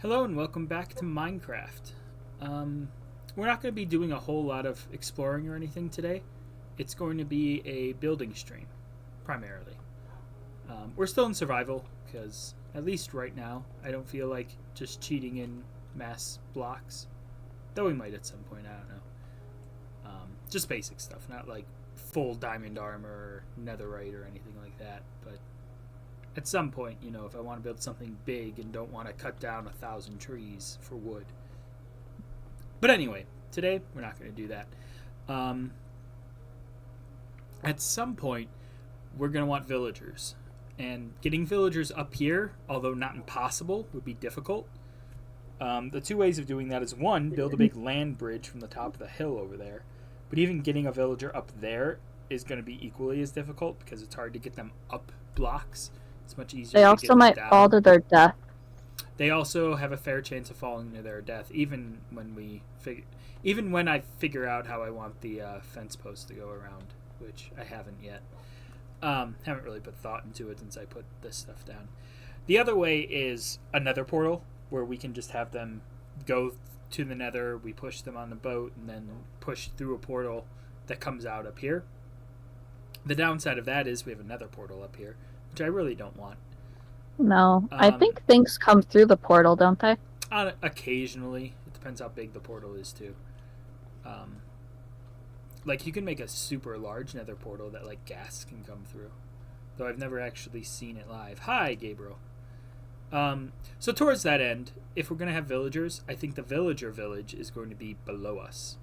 Hello and welcome back to Minecraft. We're not going to be doing a whole lot of exploring or anything today. It's going to be a building stream, primarily. We're still in survival, because at least right now, I don't feel like just cheating in mass blocks. Though we might at some point, I don't know. Just basic stuff, not like full diamond armor or netherite or anything like that, but at some point, if I want to build something big and don't want to cut down 1,000 trees for wood. But anyway, today we're not going to do that. Um, at some point, we're going to want villagers. And getting villagers up here, although not impossible, would be difficult. The two ways of doing that is one, build a big land bridge from the top of the hill over there. But even getting a villager up there is going to be equally as difficult because it's hard to get them up blocks. It's much easier They to also get them might fall down. to their death. They also have a fair chance of falling to their death, even when I figure out how I want the fence post to go around, which I haven't yet. Haven't really put thought into it since I put this stuff down. The other way is a nether portal, where we can just have them go to the nether, we push them on the boat, and then push through a portal that comes out up here. The downside of that is we have a nether portal up here, which I really don't want. No, I Um, think things come through the portal, don't they? Occasionally, it depends how big the portal is too. Um, like you can make a super large nether portal that like gas can come through, though I've never actually seen it live. Hi, Gabriel. So towards that end, if we're gonna have villagers, I think the villager village is going to be below us.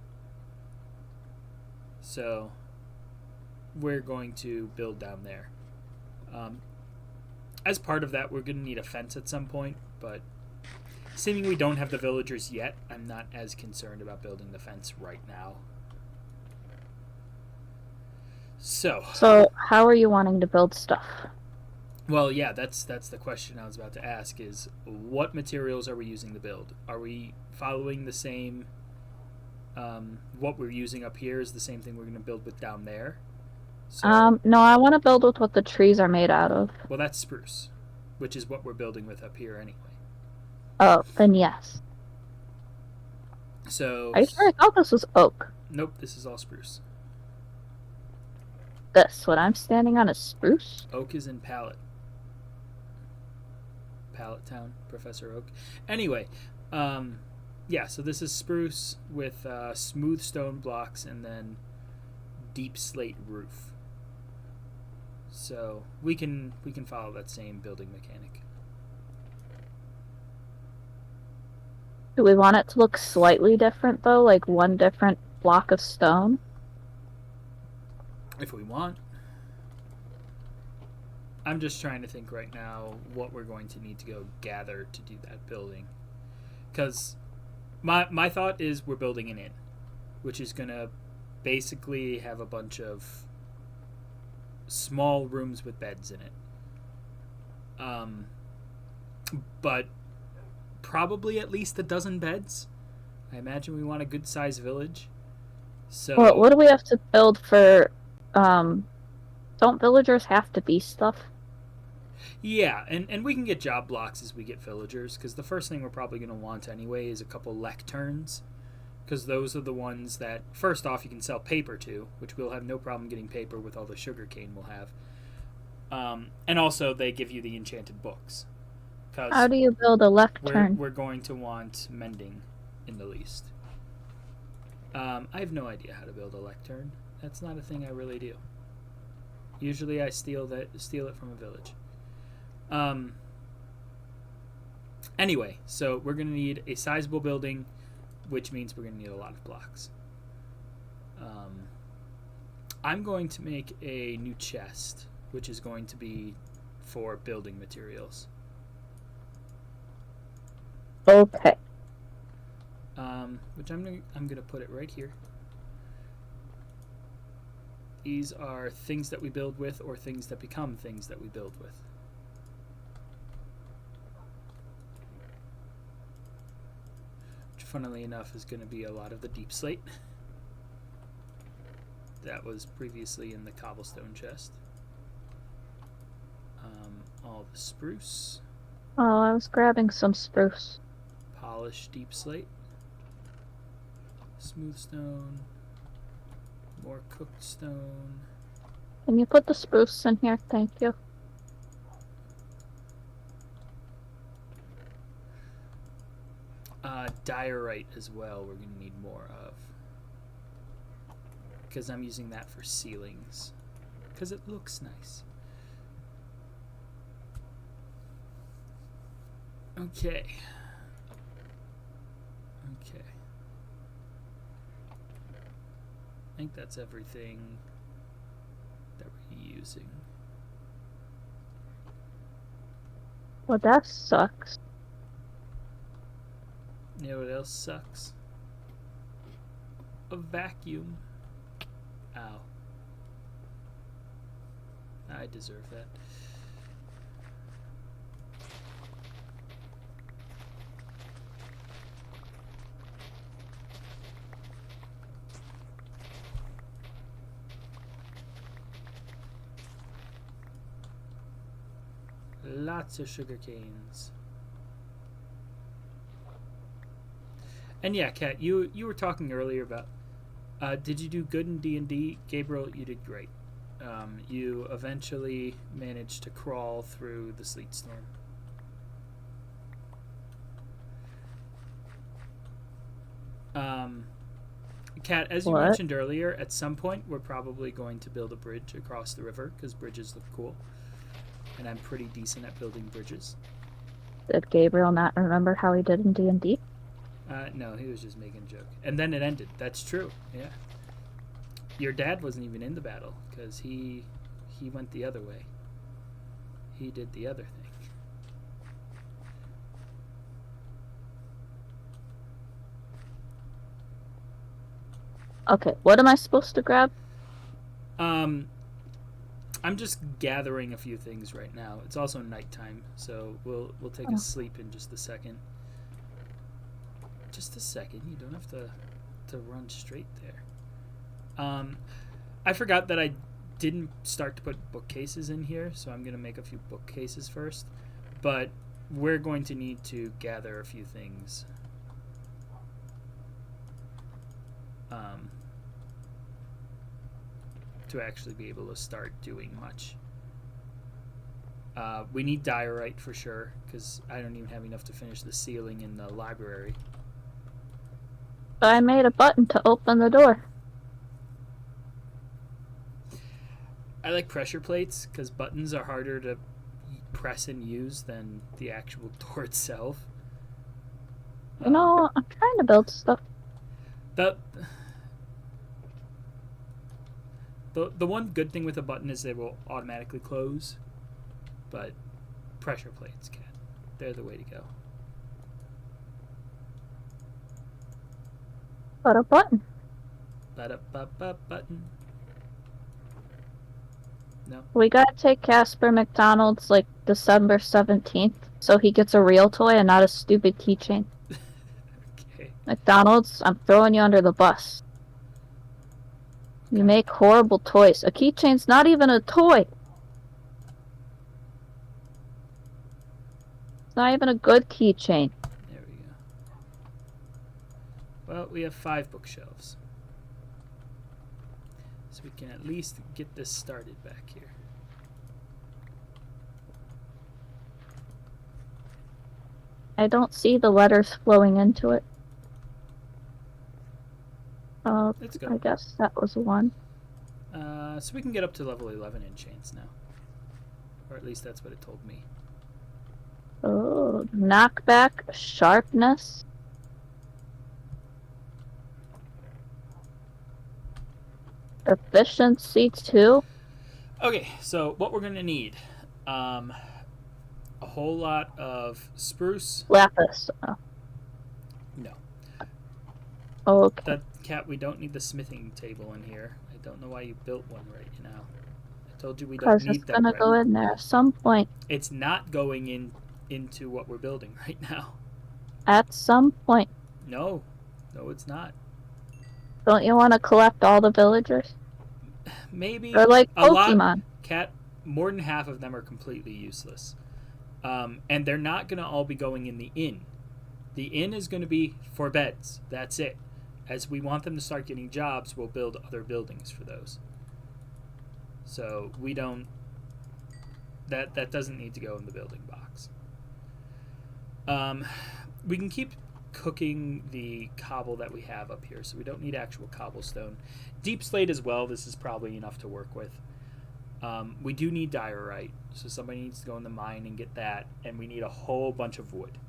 So we're going to build down there. Um, as part of that, we're going to need a fence at some point, but seeming we don't have the villagers yet, I'm not as concerned about building the fence right now. So, So, how are you wanting to build stuff? well, yeah, that's the question I was about to ask is what materials are we using to build? Are we following the same what we're using up here is the same thing we're going to build with down there? So, No, I want to build with what the trees are made out of. well, that's spruce, which is what we're building with up here anyway. Oh, then yes. So, Are you sure? I thought this was oak. nope, this is all spruce. This, what I'm standing on, is spruce? Oak is in Pallet Town, Professor Oak. Anyway, yeah, so this is spruce with smooth stone blocks and then deep slate roof. So we can follow that same building mechanic. Do we want it to look slightly different, though? Like one different block of stone? If we want. I'm just trying to think right now what we're going to need to go gather to do that building. Because my thought is we're building an inn, which is going to basically have a bunch of small rooms with beds in it. But probably at least a dozen beds. I imagine we want a good sized village. So Well, what do we have to build for, don't villagers have to be stuff? yeah, and we can get job blocks as we get villagers, because the first thing we're probably going to want anyway is a couple lecterns, because those are the ones that, first off, you can sell paper to, which we'll have no problem getting paper with all the sugar cane we'll have. And also, they give you the enchanted books. How Because do you build a lectern? we're going to want mending in the least. I have no idea how to build a lectern. That's not a thing I really do. Usually I steal it from a village. Anyway, so we're going to need a sizable building, which means we're going to need a lot of blocks. I'm going to make a new chest, which is going to be for building materials. Okay. Which I'm gonna put it right here. These are things that we build with, or things that become things that we build with. Which, funnily enough, is going to be a lot of the deep slate that was previously in the cobblestone chest. All the spruce. Oh, I was grabbing some spruce. polished deep slate. Smooth stone. More cooked stone. Can you put the spruce in here? Thank you. Diorite as well, we're going to need more of. Because I'm using that for ceilings. Because it looks nice. Okay. Okay. I think that's everything that we're using. Well, that sucks. You know what else sucks? A vacuum. Ow. I deserve that. Lots of sugar canes. And yeah, Kat, you were talking earlier about did you do good in D&D? Gabriel, you did great. You eventually managed to crawl through the sleet storm. Kat, as you mentioned earlier, at some point we're probably going to build a bridge across the river because bridges look cool. And I'm pretty decent at building bridges. Did Gabriel not remember how he did in D&D? No, he was just making a joke. And then it ended. That's true. Yeah. Your dad wasn't even in the battle because he went the other way. He did the other thing. Okay, what am I supposed to grab? I'm just gathering a few things right now. It's also nighttime, so we'll take a sleep in just a second. Just a second. You don't have to run straight there. I forgot that I didn't start to put bookcases in here, so I'm gonna make a few bookcases first. But we're going to need to gather a few things. To actually be able to start doing much. We need diorite for sure, because I don't even have enough to finish the ceiling in the library. I made a button to open the door. I like pressure plates, because buttons are harder to press and use than the actual door itself. You know, I'm trying to build stuff. The one good thing with a button is they will automatically close, but pressure plates can't. They're the way to go. But a button. Button. No. We gotta take Casper McDonald's like December 17th so he gets a real toy and not a stupid keychain. Okay. McDonald's, I'm throwing you under the bus. You make horrible toys. A keychain's not even a toy. It's not even a good keychain. There we go. Well, we have 5 bookshelves. So we can at least get this started back here. I don't see the letters flowing into it. Let's go. I guess that was one. So we can get up to level 11 in chains now. Or at least that's what it told me. Oh, knockback, sharpness. Efficiency 2. Okay, so what we're going to need. A whole lot of spruce. Lapis. No. Okay. That Cat, we don't need the smithing table in here. I don't know why you built one right now. I told you we don't need that. Because it's gonna go in there at some point. It's not going into what we're building right now. At some point. No, it's not. Don't you want to collect all the villagers? Maybe. They're like a Pokemon. Lot, Cat, more than half of them are completely useless. And they're not going to all be going in the inn. The inn is going to be for beds. That's it. As we want them to start getting jobs, we'll build other buildings for those. So we don't. That doesn't need to go in the building box. We can keep cooking the cobble that we have up here, so we don't need actual cobblestone. Deep slate as well. This is probably enough to work with. We do need diorite, so somebody needs to go in the mine and get that, and we need a whole bunch of wood.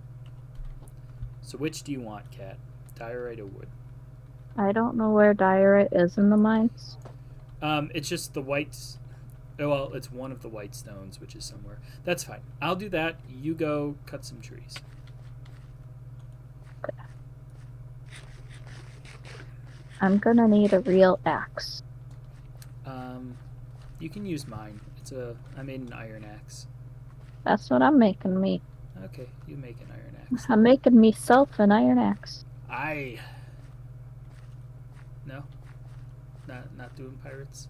So which do you want, Kat? Diorite or wood? I don't know where diorite is in the mines. It's just the whites. Well, it's one of the white stones, which is somewhere. That's fine. I'll do that. You go cut some trees. I'm gonna need a real axe. You can use mine. I made an iron axe. That's what I'm making me. Okay, you make an iron axe. I'm making myself an iron axe. No, not doing pirates.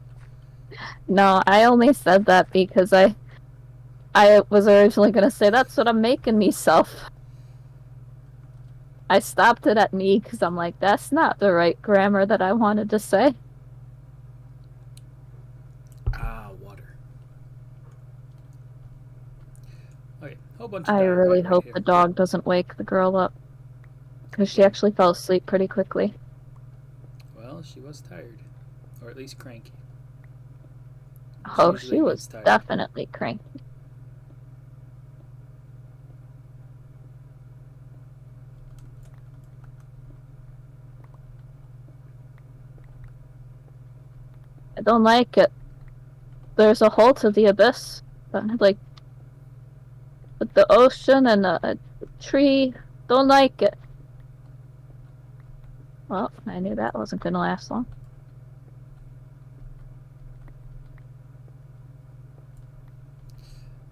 No, I only said that because I was originally gonna say that's what I'm making myself. I stopped it at me because I'm like, that's not the right grammar that I wanted to say. Water. Okay, whole bunch of I diorite really right hope here. the dog doesn't wake the girl up. Because she Yeah. actually fell asleep pretty quickly. Well, she was tired. Or at least cranky. Which Oh, usually she means was tired. definitely cranky. I don't like it. There's a hole to the abyss. Like, with the ocean and a tree. Don't like it. Well, I knew that wasn't gonna last long.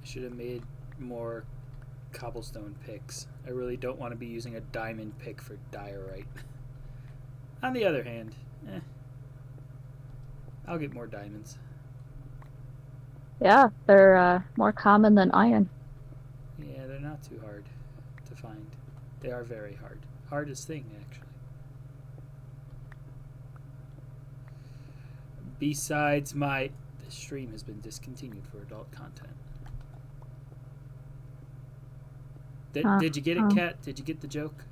I should have made more cobblestone picks. I really don't want to be using a diamond pick for diorite. On the other hand, I'll get more diamonds. Yeah, they're more common than iron. Yeah, they're not too hard to find. They are very hard. Hardest thing, actually. Besides my... This stream has been discontinued for adult content. Did you get it, Kat? Did you get the joke?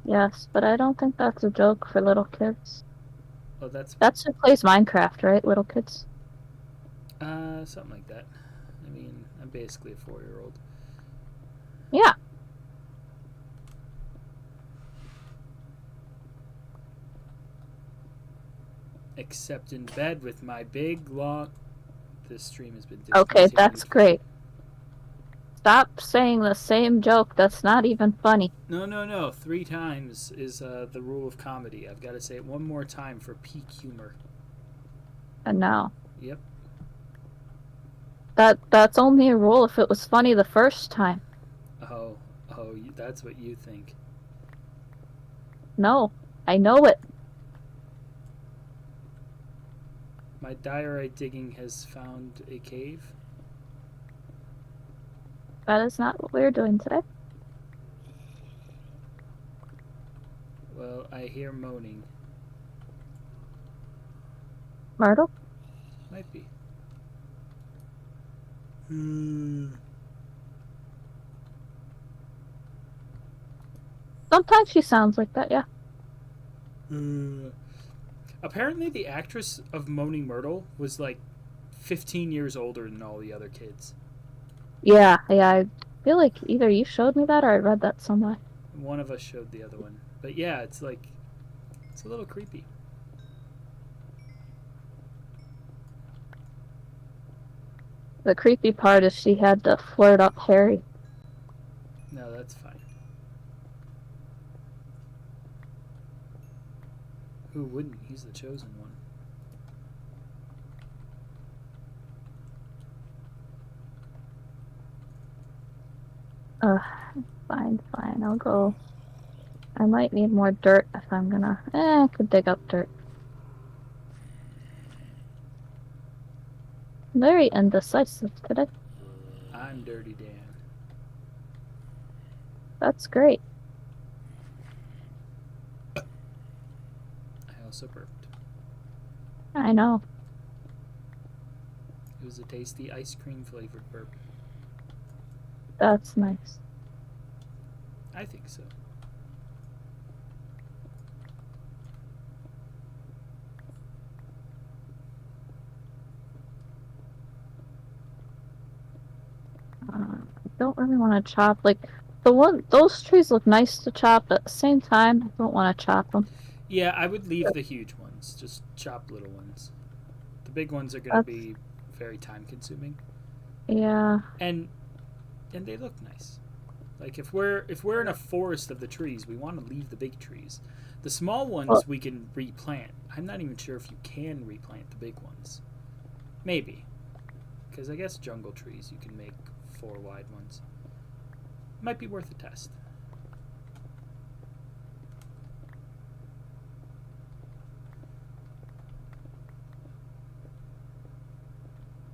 Yes, but I don't think that's a joke for little kids. Oh, that's who plays Minecraft, right? Little kids? something like that. I mean, I'm basically a 4-year-old. Yeah. Except in bed with my big, long... This stream has been Okay, discontinued. that's great. Stop saying the same joke. That's not even funny. No. 3 times is the rule of comedy. I've got to say it one more time for peak humor. And now. Yep. That's only a rule if it was funny the first time. Oh, that's what you think. No, I know it. My diorite digging has found a cave. That is not what we're doing today. Well, I hear moaning. Myrtle? Might be. Sometimes she sounds like that, yeah. Apparently, the actress of Moaning Myrtle was like 15 years older than all the other kids. Yeah, I feel like either you showed me that or I read that somewhere. One of us showed the other one. But yeah, it's a little creepy. The creepy part is she had to flirt up Harry. No, that's fine. Who wouldn't? He's the chosen one. Fine, I'll go. I might need more dirt if I'm gonna... I could dig up dirt. Very indecisive today. I'm Dirty Dan. That's great. I also burped. I know. It was a tasty ice cream flavored burp. That's nice. I think so. I don't really want to chop. Like, those trees look nice to chop, but at the same time, I don't want to chop them. Yeah, I would leave the huge ones. Just chop little ones. The big ones are going to That's, be very time consuming. yeah. And they look nice. Like if we're in a forest of the trees, we want to leave the big trees. The small Well, ones we can replant. I'm not even sure if you can replant the big ones. Maybe. Because I guess jungle trees you can make 4 wide ones. Might be worth a test.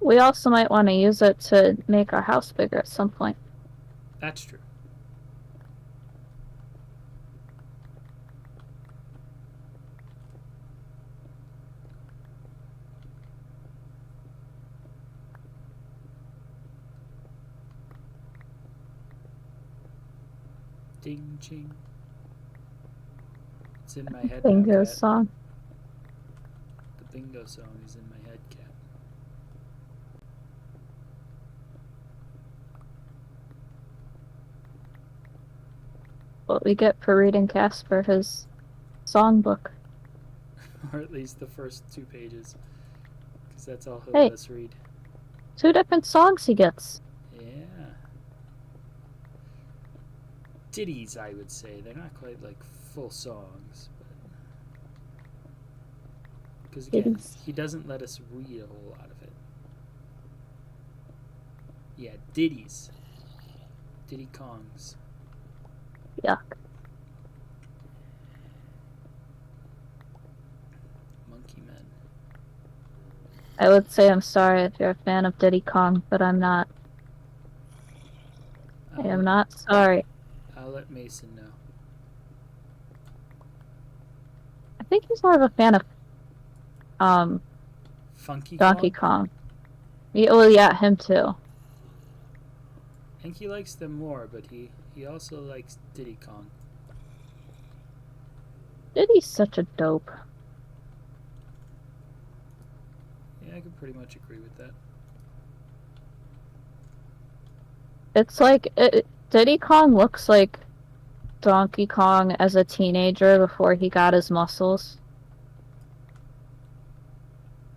we also might want to use it to make our house bigger at some point. That's true. Ding ching. It's in my head now, Bingo cat. song. The bingo song is in my head, cat. What we get for reading Casper his songbook. Or at least the first 2 pages. Because that's all he'll Hey, let us read. 2 different songs he gets. Yeah. Ditties, I would say. They're not quite like full songs, but because again, Ditties. he doesn't let us read a whole lot of it. Yeah, ditties, Diddy Kongs. Yuck. Monkey Men. I would say I'm sorry if you're a fan of Diddy Kong, but I'm not. I am not sorry. I'll let Mason know. I think he's more of a fan of um Funky Donkey Kong. Kong. Yeah, well, yeah, him too. I think he likes them more, but he also likes Diddy Kong. Diddy's such a dope. Yeah, I could pretty much agree with that. It's like Diddy Kong looks like Donkey Kong as a teenager before he got his muscles.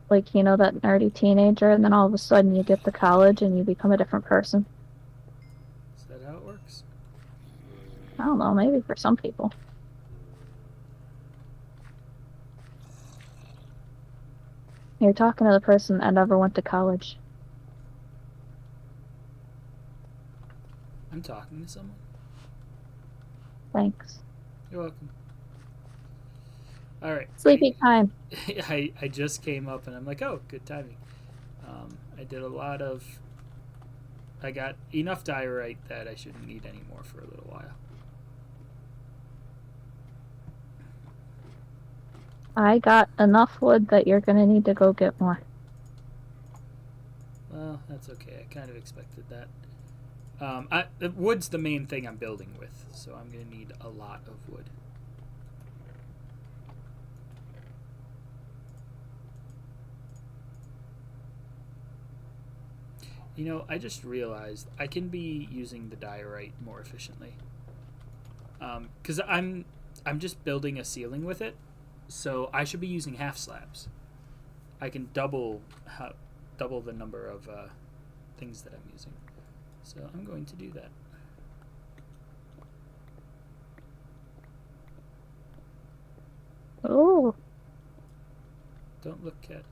Like, you know, that nerdy teenager, and then all of a sudden you get to college and you become a different person. Is that how it works? I don't know, maybe for some people. You're talking to the person that never went to college. I'm talking to someone. Thanks. You're welcome. All right. Sleepy time. I just came up and I'm like, oh, good timing. I did a lot of. I got enough diorite that I shouldn't need any more for a little while. I got enough wood that you're gonna need to go get more. Well, that's okay. I kind of expected that. Wood's the main thing I'm building with, so I'm going to need a lot of wood. You know, I just realized I can be using the diorite more efficiently. Because I'm just building a ceiling with it, so I should be using half slabs. I can double the number of things that I'm using. So I'm going to do that. Oh. Don't look, cat.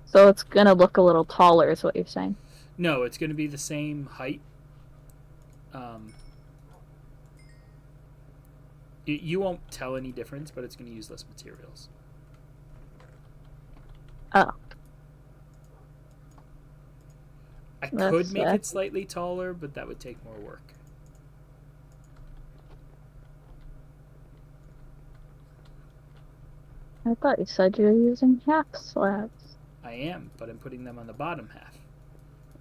So it's gonna look a little taller, is what you're saying. No, it's going to be the same height. You won't tell any difference, but it's going to use less materials. Oh. I could make it slightly taller, but that would take more work. I thought you said you were using half slabs. I am, but I'm putting them on the bottom half.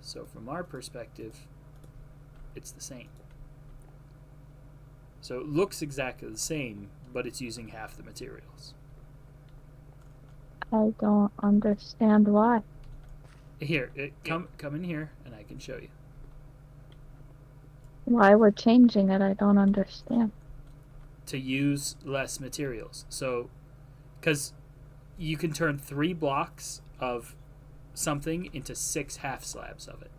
So from our perspective, it's the same. So it looks exactly the same, but it's using half the materials. I don't understand why. Here, come in here, and I can show you. Why we're changing it, I don't understand. To use less materials. So, because you can turn 3 blocks of something into 6 half slabs of it.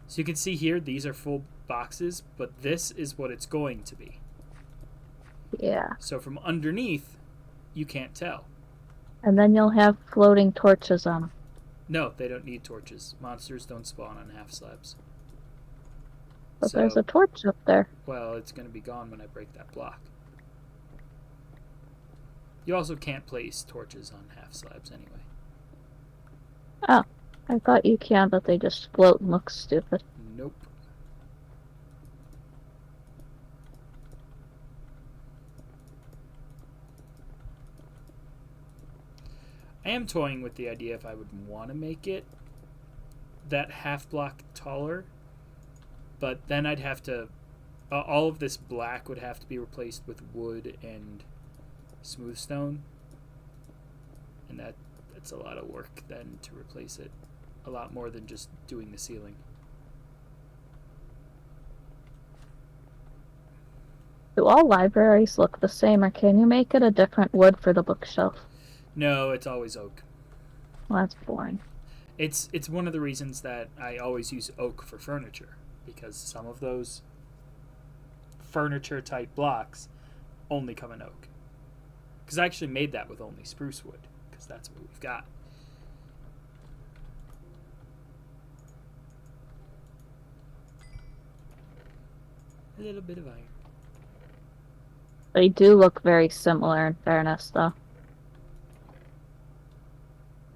So you can see here, these are full boxes, but this is what it's going to be. Yeah. So from underneath, you can't tell. And then you'll have floating torches on them. No, they don't need torches. Monsters don't spawn on half slabs. But there's a torch up there. Well, it's going to be gone when I break that block. You also can't place torches on half slabs anyway. Oh, I thought you can, but they just float and look stupid. Nope. I am toying with the idea if I would want to make it that half block taller, but then I'd have to all of this black would have to be replaced with wood and smooth stone, and that's a lot of work then to replace it, a lot more than just doing the ceiling. Do all libraries look the same, or can you make it a different wood for the bookshelf? No, it's always oak. Well, that's boring. It's one of the reasons that I always use oak for furniture, because some of those furniture type blocks only come in oak. Because I actually made that with only spruce wood, because that's what we've got. A little bit of iron. They do look very similar, in fairness, though.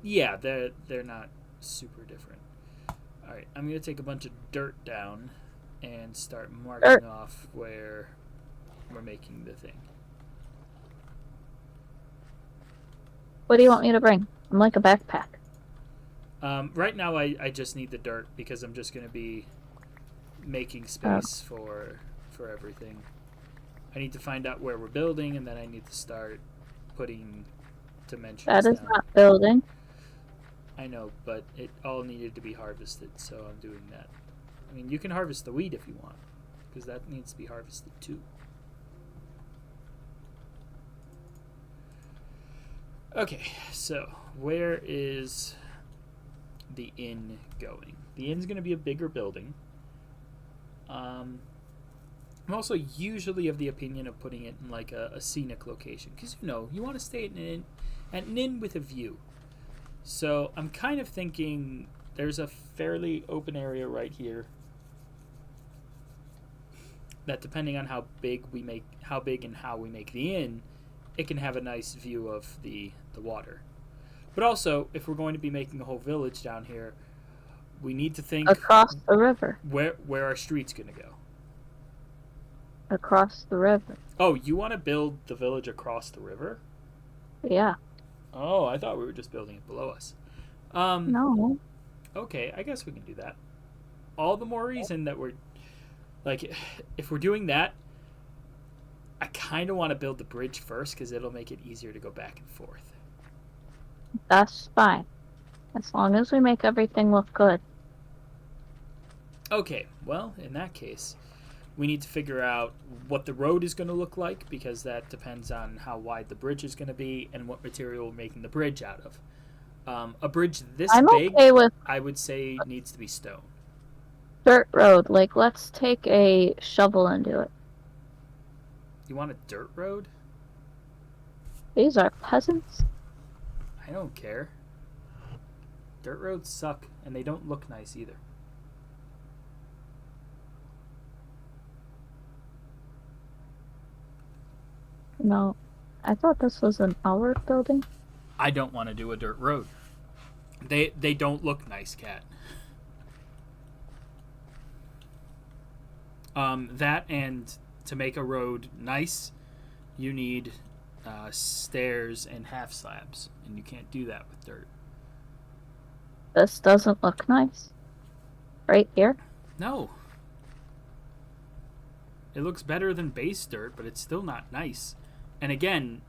Yeah, they're not super different. Alright, I'm going to take a bunch of dirt down and start marking off where we're making the thing. What do you want me to bring? I'm like a backpack. Right now I just need the dirt because I'm just going to be making space for everything. I need to find out where we're building, and then I need to start putting dimensions That is down. not building. I know, but it all needed to be harvested, so I'm doing that. I mean, you can harvest the wheat if you want, because that needs to be harvested too. Okay, so where is the inn going? The inn's going to be a bigger building. I'm also usually of the opinion of putting it in like a scenic location, because you want to stay at an inn with a view. So I'm kind of thinking there's a fairly open area right here that, depending on how big and how we make the inn, it can have a nice view of the water. But also, if we're going to be making a whole village down here, we need to think across the river. Where our street's going to go. Across the river. Oh, you want to build the village across the river? Yeah. Oh, I thought we were just building it below us. No. Okay, I guess we can do that. All the more reason that we're like, if we're doing that, I kind of want to build the bridge first because it'll make it easier to go back and forth. That's fine. As long as we make everything look good. Okay, well, in that case, we need to figure out what the road is going to look like, because that depends on how wide the bridge is going to be and what material we're making the bridge out of. A bridge this big, okay with I would say, needs to be stone. Dirt road. Like, let's take a shovel and do it. You want a dirt road? These are peasants. I don't care. Dirt roads suck, and they don't look nice either. No. I thought this was an our building. I don't want to do a dirt road. They don't look nice, Cat. That, and to make a road nice, you need stairs and half slabs, and you can't do that with dirt. This doesn't look nice. Right here. No. It looks better than base dirt, but it's still not nice. And again,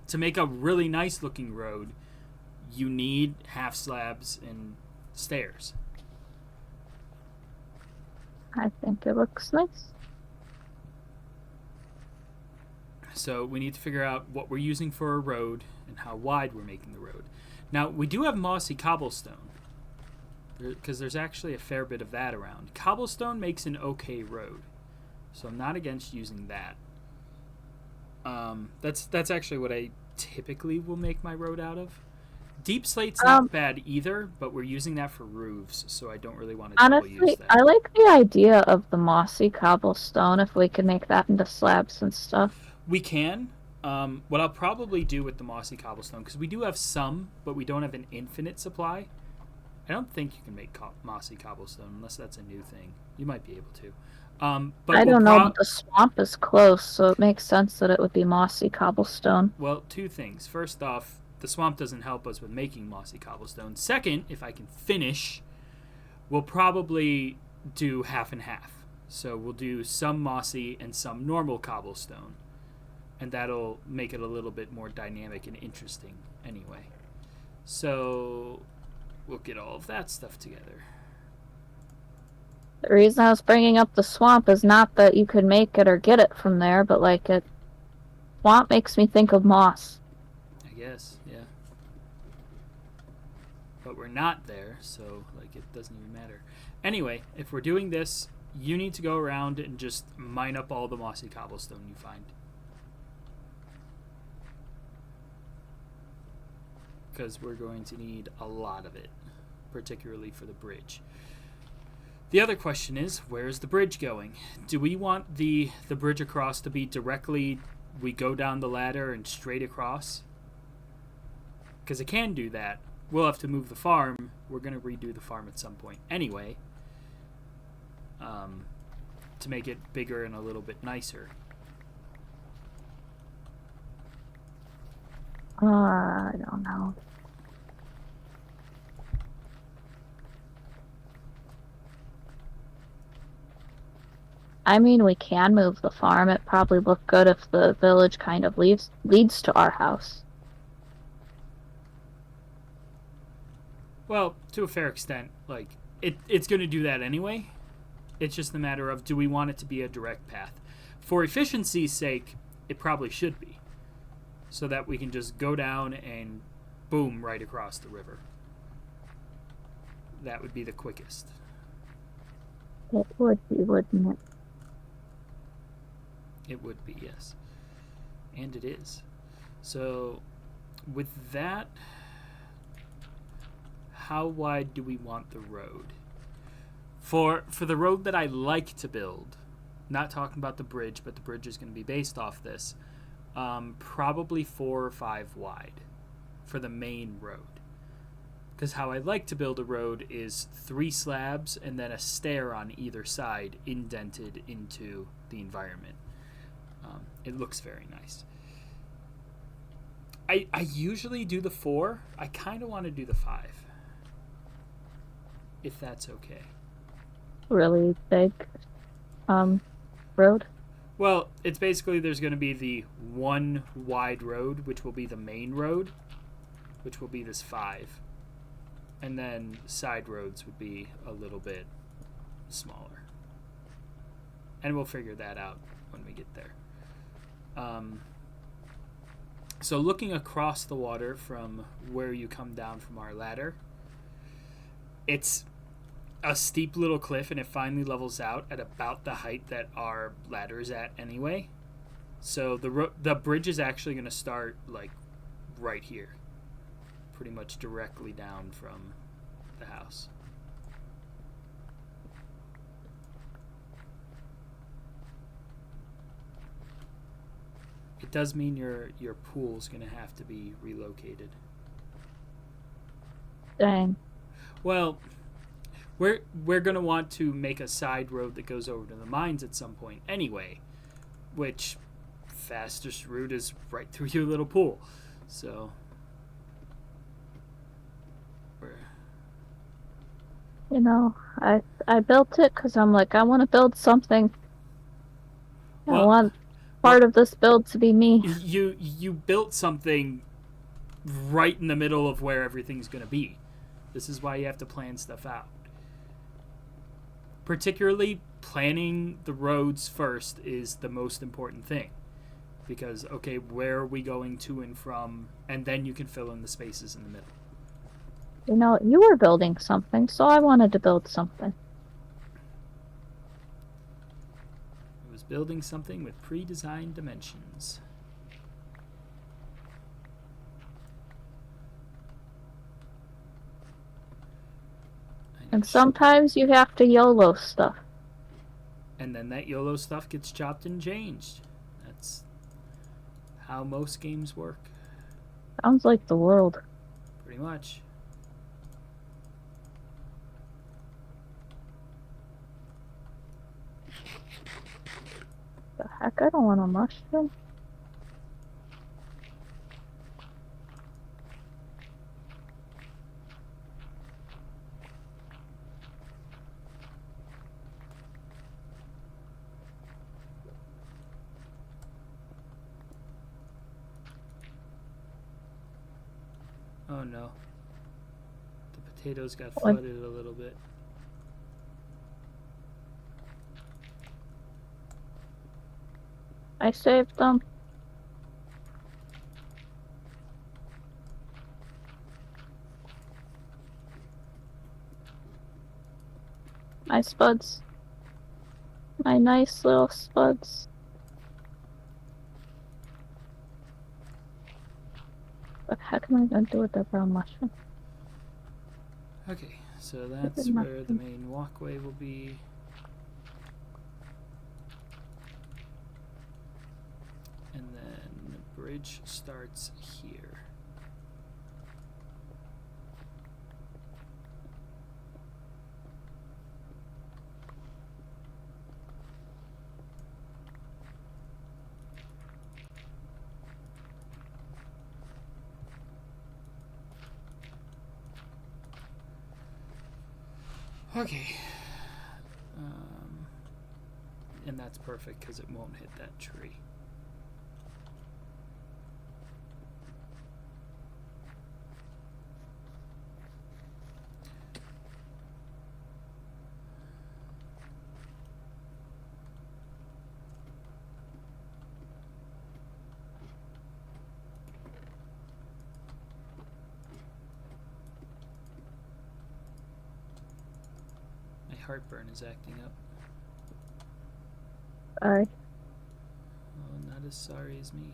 to make a really nice looking road, you need half slabs and stairs. I think it looks nice. So we need to figure out what we're using for a road and how wide we're making the road. Now, we do have mossy cobblestone, because there's actually a fair bit of that around. Cobblestone makes an okay road, so I'm not against using that. That's actually what I typically will make my road out of. Deep slate's not bad either, but we're using that for roofs, so I don't really want to double use that. I like the idea of the mossy cobblestone if we can make that into slabs and stuff. We can. What I'll probably do with the mossy cobblestone, because we do have some, but we don't have an infinite supply. I don't think you can make mossy cobblestone unless that's a new thing. You might be able to. But I don't know, but the swamp is close, so it makes sense that it would be mossy cobblestone. Well, two things. First off, the swamp doesn't help us with making mossy cobblestone. Second, if I can finish, we'll probably do half and half. So we'll do some mossy and some normal cobblestone. And that'll make it a little bit more dynamic and interesting anyway. So we'll get all of that stuff together. The reason I was bringing up the swamp is not that you could make it or get it from there, but like swamp makes me think of moss. I guess, yeah. But we're not there, so like it doesn't even matter. Anyway, if we're doing this, you need to go around and just mine up all the mossy cobblestone you find. Because we're going to need a lot of it, particularly for the bridge. The other question is, where's the bridge going? Do we want the bridge across to be directly, we go down the ladder and straight across? Because it can do that. We'll have to move the farm. We're going to redo the farm at some point anyway, to make it bigger and a little bit nicer. I don't know. I mean, we can move the farm. It probably look good if the village kind of leads to our house. Well, to a fair extent, like it's going to do that anyway. It's just a matter of, do we want it to be a direct path? For efficiency's sake, it probably should be, so that we can just go down and boom, right across the river. That would be the quickest. It would be, wouldn't it? It would be, yes. And it is. So, with that, how wide do we want the road? For the road that I like to build, not talking about the bridge, but the bridge is going to be based off this, probably 4 or 5 wide for the main road. Because how I like to build a road is 3 slabs and then a stair on either side indented into the environment. It looks very nice. I usually do the 4. I kind of want to do the 5. If that's okay. Really big road? Well, it's basically there's going to be the 1 wide road, which will be the main road, which will be this 5. And then side roads would be a little bit smaller. And we'll figure that out when we get there. So looking across the water from where you come down from our ladder, it's a steep little cliff, and it finally levels out at about the height that our ladder is at anyway. So the bridge is actually going to start like right here, pretty much directly down from the house. It does mean your pool's going to have to be relocated. Dang. Well, we're going to want to make a side road that goes over to the mines at some point anyway, which fastest route is right through your little pool. So, we're, You know, I built it because I'm like, I want to build something. I well, want well, part of this build to be me. you built something right in the middle of where everything's going to be. This is why you have to plan stuff out. Particularly planning the roads first is the most important thing. Because, okay, where are we going to and from? And then you can fill in the spaces in the middle. You know, you were building something, so I wanted to build something. I was building something with pre-designed dimensions. And sometimes you have to YOLO stuff. And then that YOLO stuff gets chopped and changed. That's how most games work. Sounds like the world. Pretty much. The heck, I don't want a mushroom. Oh no. The potatoes got What? flooded a little bit. I saved them. My spuds. My nice little spuds. What the heck am I gonna do with that brown mushroom? Okay, so that's Stupid where the mushroom. main walkway will be. And then the bridge starts here. Okay. And that's perfect because it won't hit that tree. My heartburn is acting up. Sorry. Oh, not as sorry as me.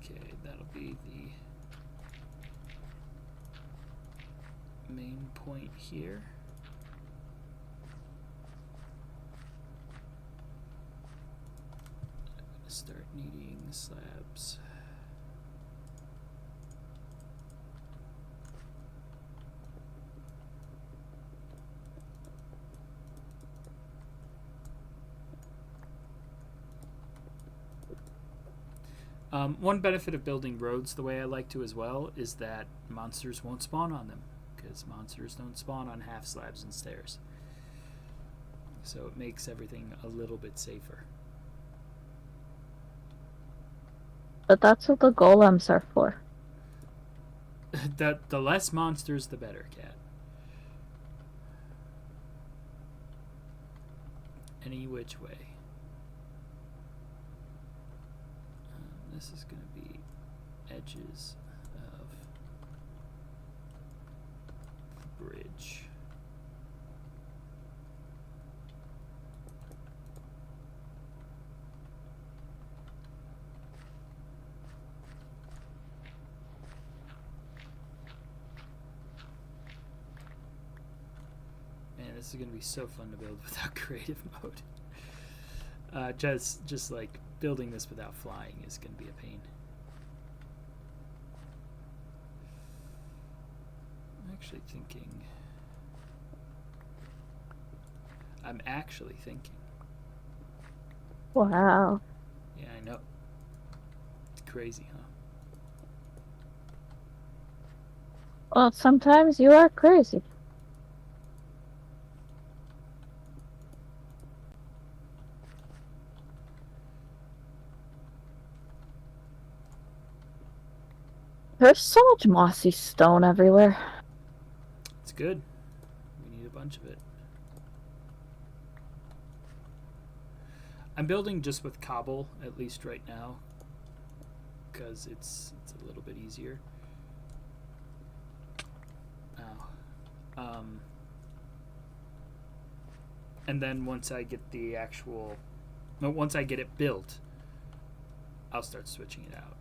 Okay, that'll be the main point here. Start needing slabs. One benefit of building roads the way I like to as well is that monsters won't spawn on them, because monsters don't spawn on half slabs and stairs. So it makes everything a little bit safer. But that's what the golems are for. The less monsters, the better, cat. Any which way. This is going to be edges of the bridge. this is gonna be so fun to build without creative mode. Just like building this without flying is gonna be a pain. I'm actually thinking. Wow. Yeah, I know. It's crazy, huh? Well, sometimes you are crazy. There's so much mossy stone everywhere. It's good. We need a bunch of it. I'm building just with cobble, at least right now, because it's a little bit easier. Ow. And then once I get once I get it built, I'll start switching it out.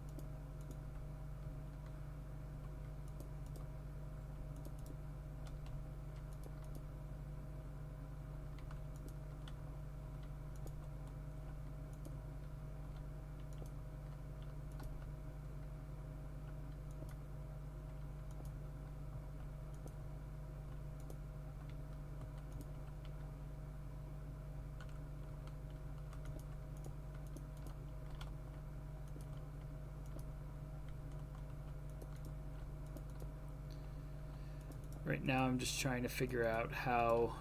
Right now I'm just trying to figure out how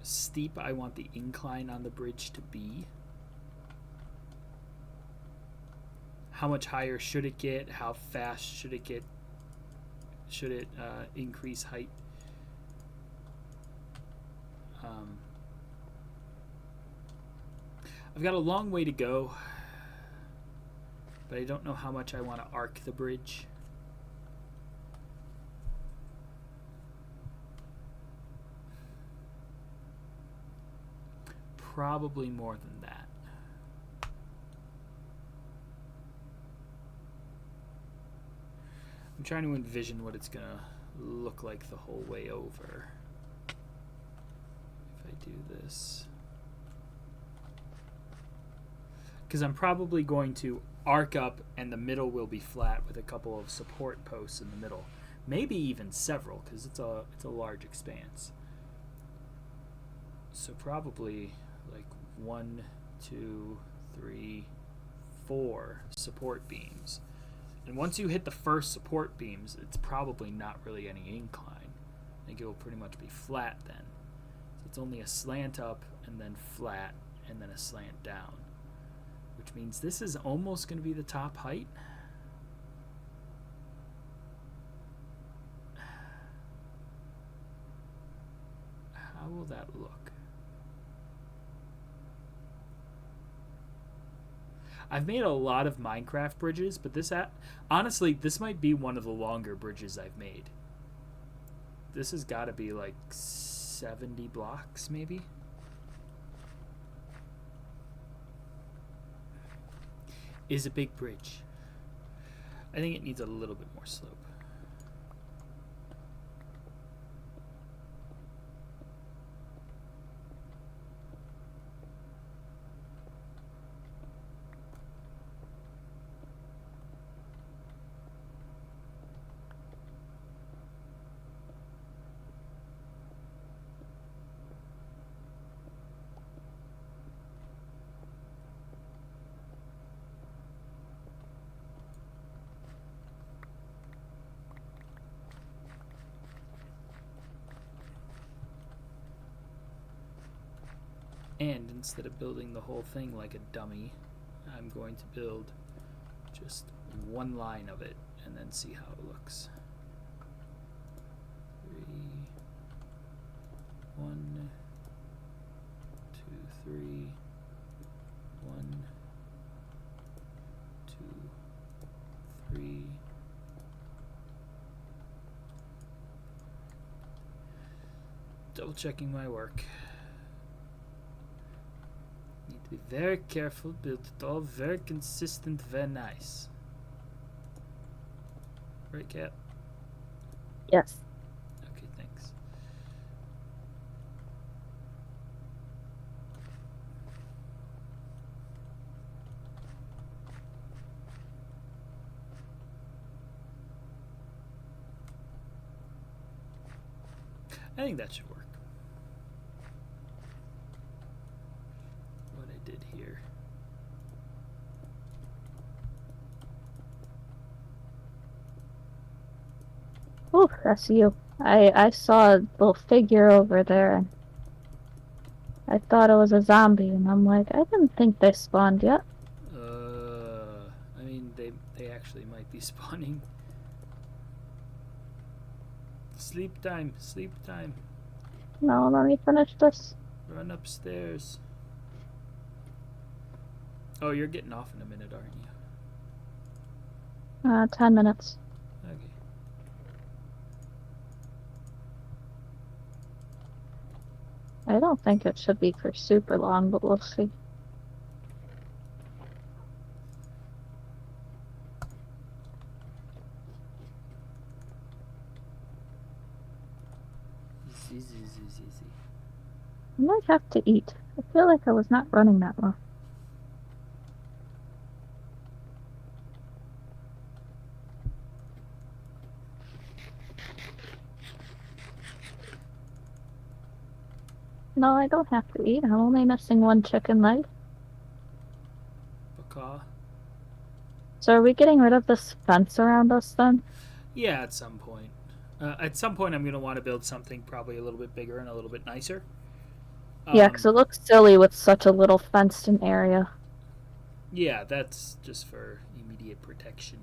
steep I want the incline on the bridge to be. How much higher should it get? How fast should it get? Should it increase height? I've got a long way to go, but I don't know how much I want to arc the bridge. Probably more than that. I'm trying to envision what it's gonna look like the whole way over. If I do this, because I'm probably going to arc up and the middle will be flat with a couple of support posts in the middle, maybe even several, because it's a large expanse. So probably like 1, 2, 3, 4 support beams. And once you hit the first support beams, it's probably not really any incline. I think it will pretty much be flat then. So it's only a slant up and then flat and then a slant down, which means this is almost going to be the top height. How will that look? I've made a lot of Minecraft bridges, but honestly, this might be one of the longer bridges I've made. This has got to be like 70 blocks, maybe? Is a big bridge. I think it needs a little bit more slope. And instead of building the whole thing like a dummy, I'm going to build just one line of it and then see how it looks. 3, 1, 2, 3, 1, 2, 3. Double checking my work. Need to be very careful, build it all very consistent, very nice. Right, Kat? Yes. Okay, thanks. I think that should work. What I did here. Ooh, that's you. I saw a little figure over there, and I thought it was a zombie, and I'm like, I didn't think they spawned yet. I mean, they actually might be spawning. Sleep time, sleep time. No, let me finish this. Run upstairs. Oh, you're getting off in a minute, aren't you? 10 minutes. Okay. I don't think it should be for super long, but we'll see. Z. I might have to eat. I feel like I was not running that well. No, I don't have to eat. I'm only missing one chicken leg. Baka. So are we getting rid of this fence around us then? Yeah, at some point. At some point, I'm going to want to build something probably a little bit bigger and a little bit nicer. Yeah, because it looks silly with such a little fenced-in area. Yeah, that's just for immediate protection.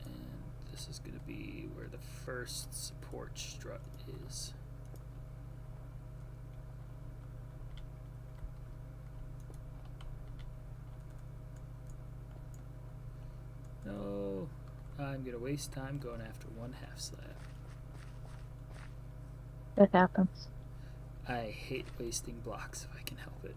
And this is going to be where the first support strut is. No, I'm going to waste time going after one half slab. It happens. I hate wasting blocks if I can help it.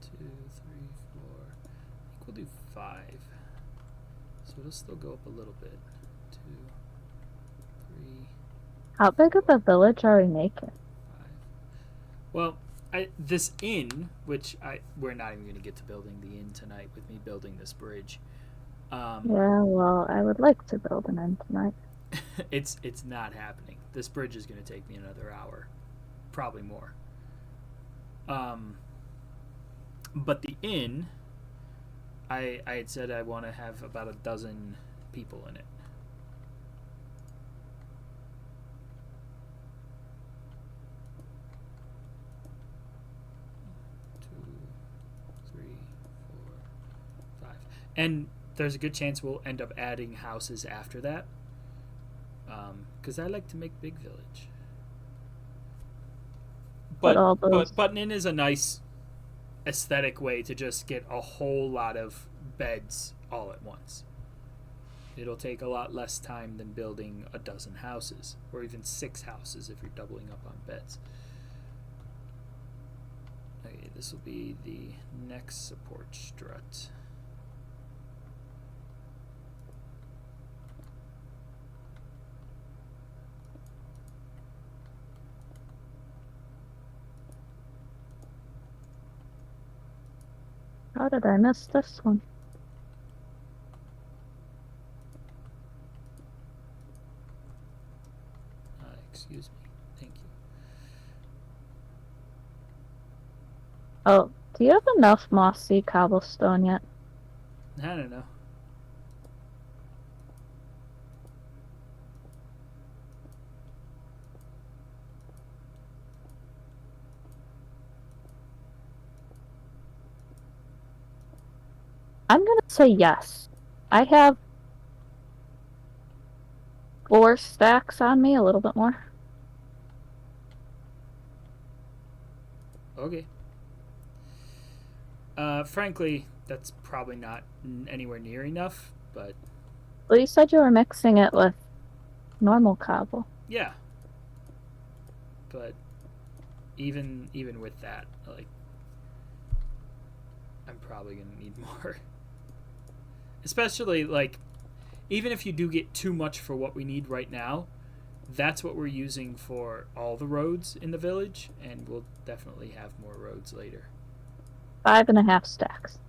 Two, three, four. I think we'll do 5. So it'll still go up a little bit. 2, 3, How big of a village are we making? 5. Well, this inn, which we're not even going to get to building the inn tonight with me building this bridge. Yeah, well, I would like to build an inn tonight. It's not happening. This bridge is going to take me another hour, probably more. But the inn, I had said I want to have about a dozen people in it. And there's a good chance we'll end up adding houses after that. Because I like to make big village. But an inn is a nice aesthetic way to just get a whole lot of beds all at once. It'll take a lot less time than building a dozen houses, or even 6 houses if you're doubling up on beds. Okay, this will be the next support strut. How did I miss this one? Excuse me. Thank you. Oh, do you have enough mossy cobblestone yet? I don't know. I'm gonna say yes. I have 4 stacks on me, a little bit more. Okay. Frankly, that's probably not anywhere near enough, but... Well, you said you were mixing it with normal cobble. Yeah. But even with that, like, I'm probably going to need more. Especially, like, even if you do get too much for what we need right now, that's what we're using for all the roads in the village, and we'll definitely have more roads later. 5.5 stacks.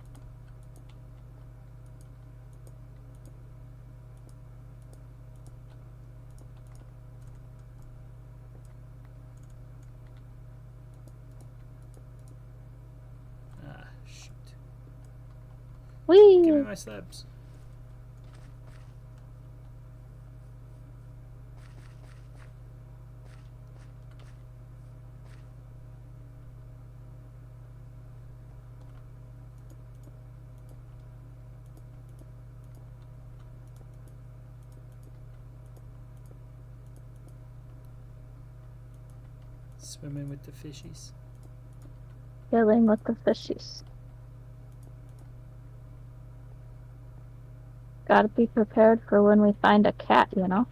Ah, shoot. Whee! Give me my slabs. Swimming with the fishies. Dealing with the fishies. Gotta be prepared for when we find a cat, you know?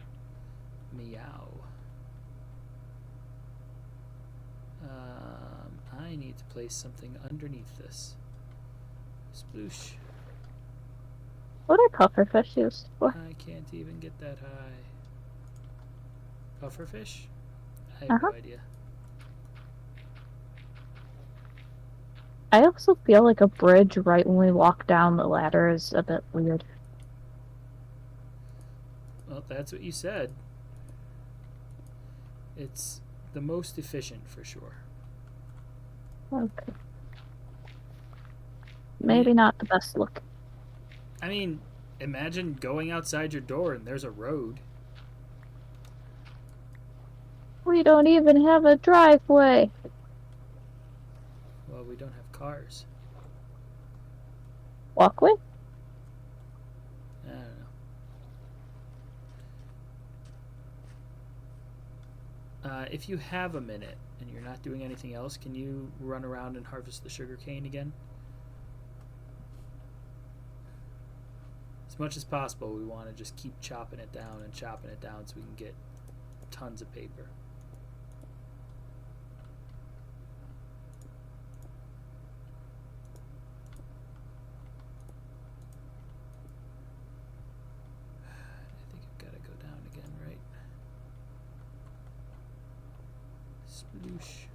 Meow. I need to place something underneath this. Sploosh. What are pufferfish used for? I can't even get that high. Pufferfish? I have no idea. I also feel like a bridge right when we walk down the ladder is a bit weird. Well, that's what you said. It's the most efficient for sure. Okay. Maybe not the best look. I mean, imagine going outside your door and there's a road. We don't even have a driveway. Well, we don't have cars. Walkway? I don't know. If you have a minute and you're not doing anything else, can you run around and harvest the sugar cane again? As much as possible, we want to just keep chopping it down so we can get tons of paper. I think I've got to go down again, right? Sploosh.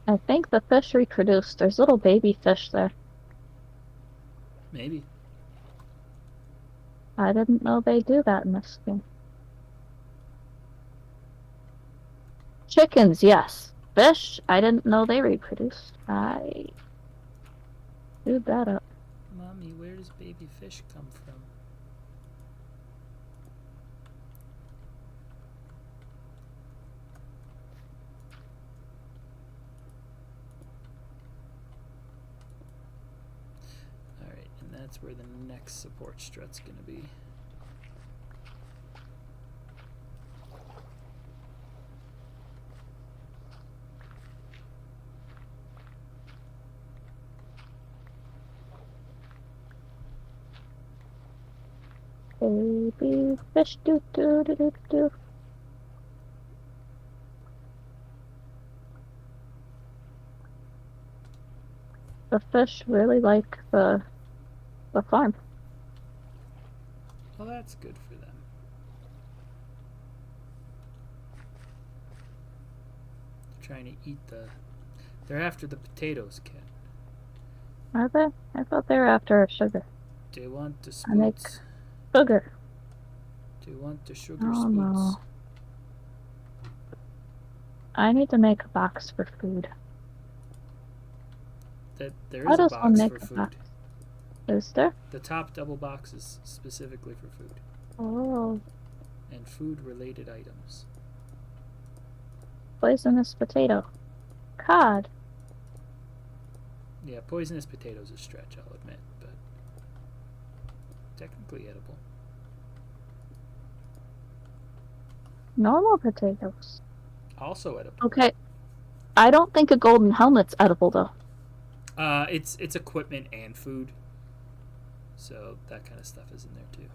I think the fish reproduced. There's little baby fish there. Maybe. I didn't know they do that in this game. Chickens, yes. Fish, I didn't know they reproduced. I screwed that up. Mommy, where does baby fish come from? Alright, and that's where the next support strut's gonna be. Baby fish, do do do do do. The fish really like the farm. Well, that's good for them. They're trying to eat the... They're after the potatoes, Ken. Are they? I thought they were after sugar. They want the I make spoots. sugar. They want the sugar Oh spoots. no. I need to make a box for food. There Why is a does one box make for a food. box? Is there? The top double box is specifically for food Oh, and food related items. poisonous potato. Cod. Yeah, poisonous potatoes a stretch, I'll admit, but technically edible. Normal potatoes. Also edible. Okay. I don't think a golden helmet's edible though. It's equipment and food, so that kind of stuff is in there too.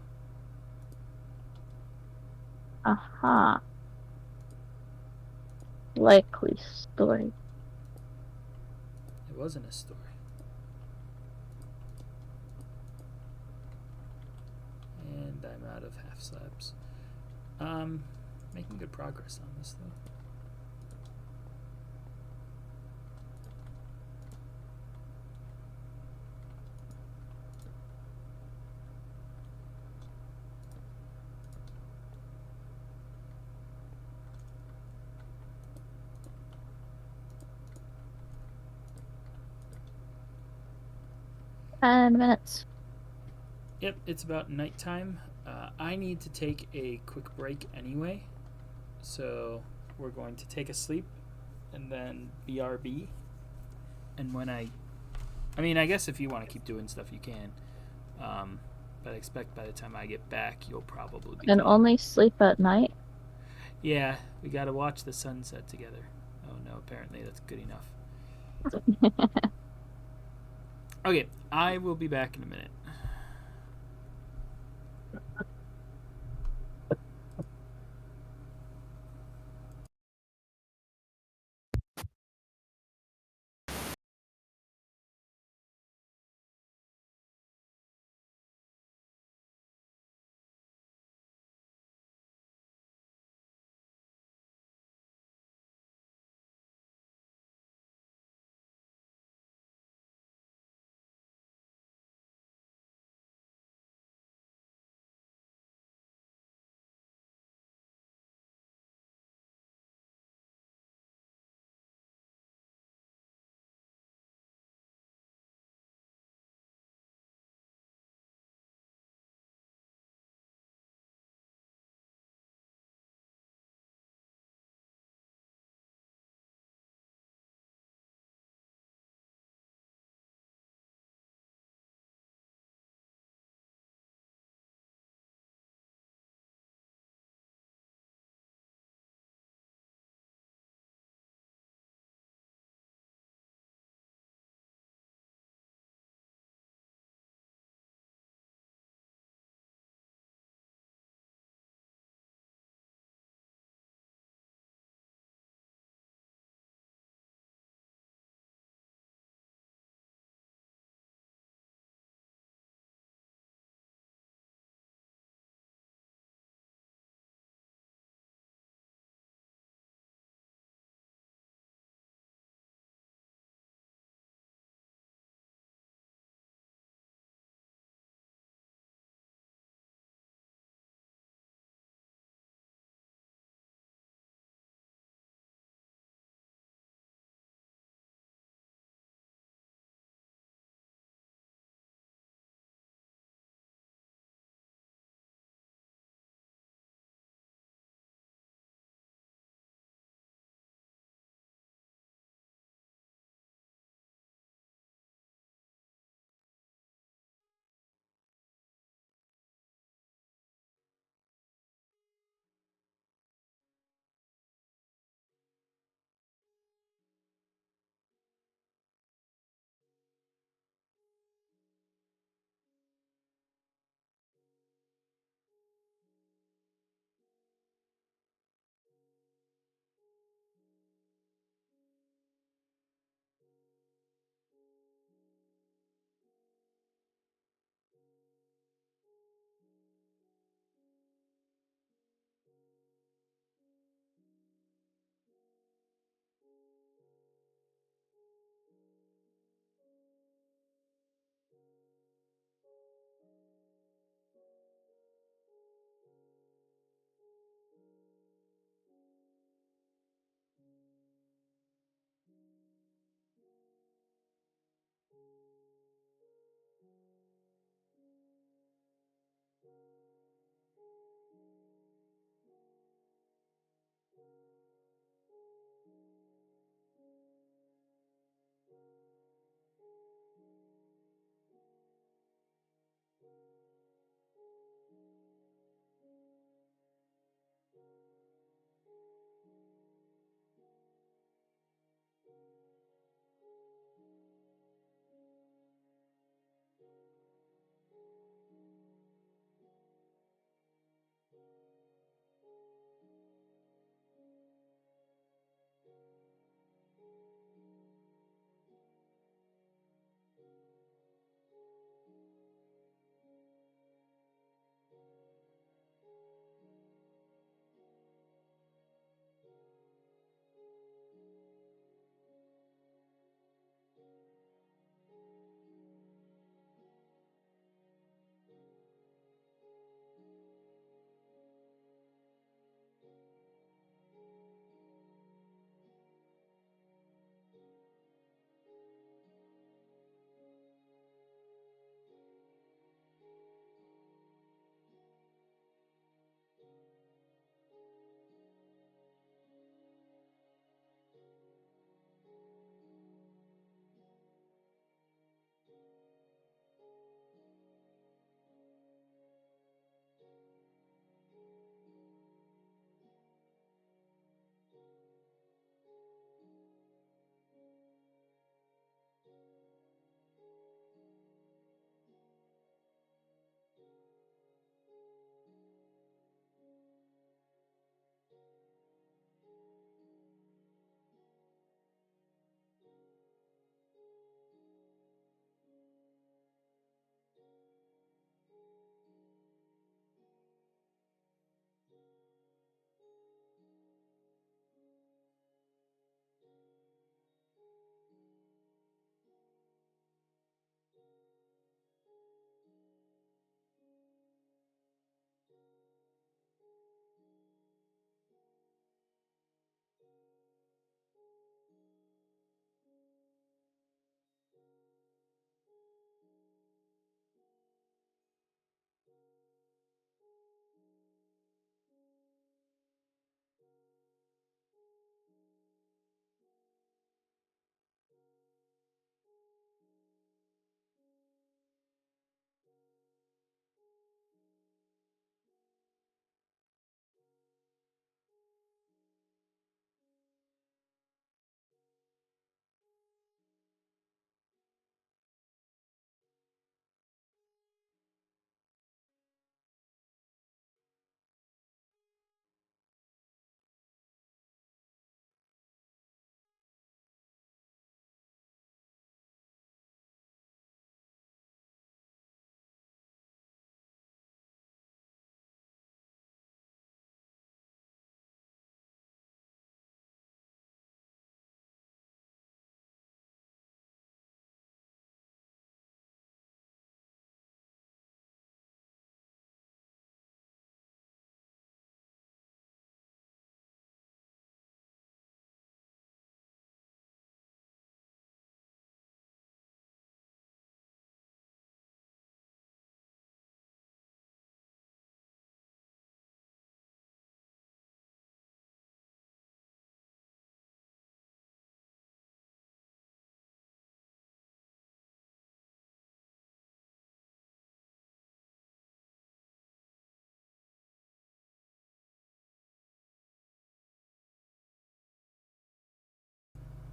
Aha. Likely story. It wasn't a story. And I'm out of half slabs. Making good progress on this though. And minutes. Yep, it's about nighttime. I need to take a quick break anyway, so we're going to take a sleep and then BRB. And I mean, I guess if you want to keep doing stuff, you can. But I expect by the time I get back, you'll probably be And gone. only sleep at night. Yeah, we gotta watch the sunset together. Oh no, apparently that's good enough. Okay, I will be back in a minute.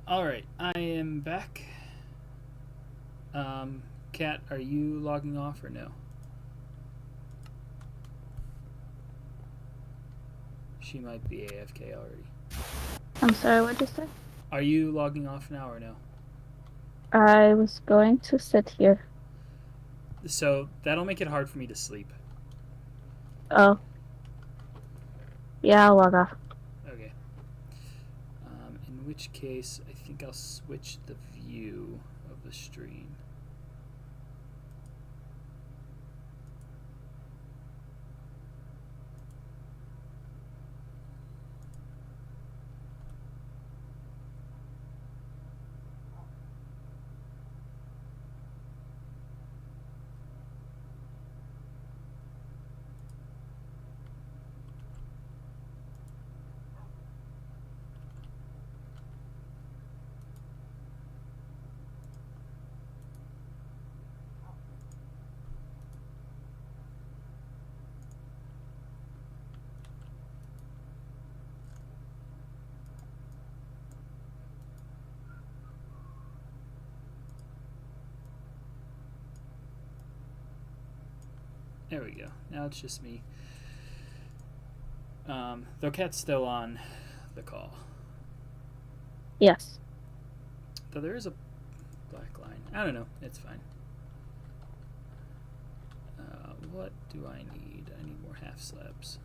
All right, I am back. Kat, are you logging off or no? She might be AFK already. I'm sorry, what'd you say? Are you logging off now or no? I was going to sit here. So that'll make it hard for me to sleep. Oh. Yeah, I'll log off. Okay. In which case, I think I'll switch the view of the stream. There we go. Now it's just me. Though Kat's still on the call. Yes. Though there is a black line. I don't know. It's fine. What do I need? I need more half slabs.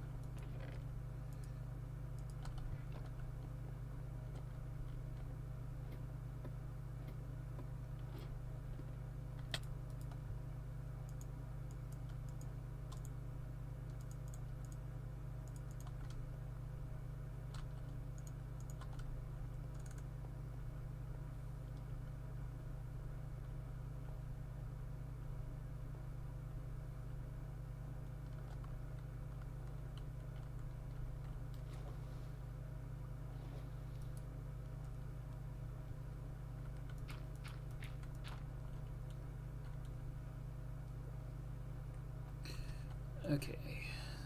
Okay,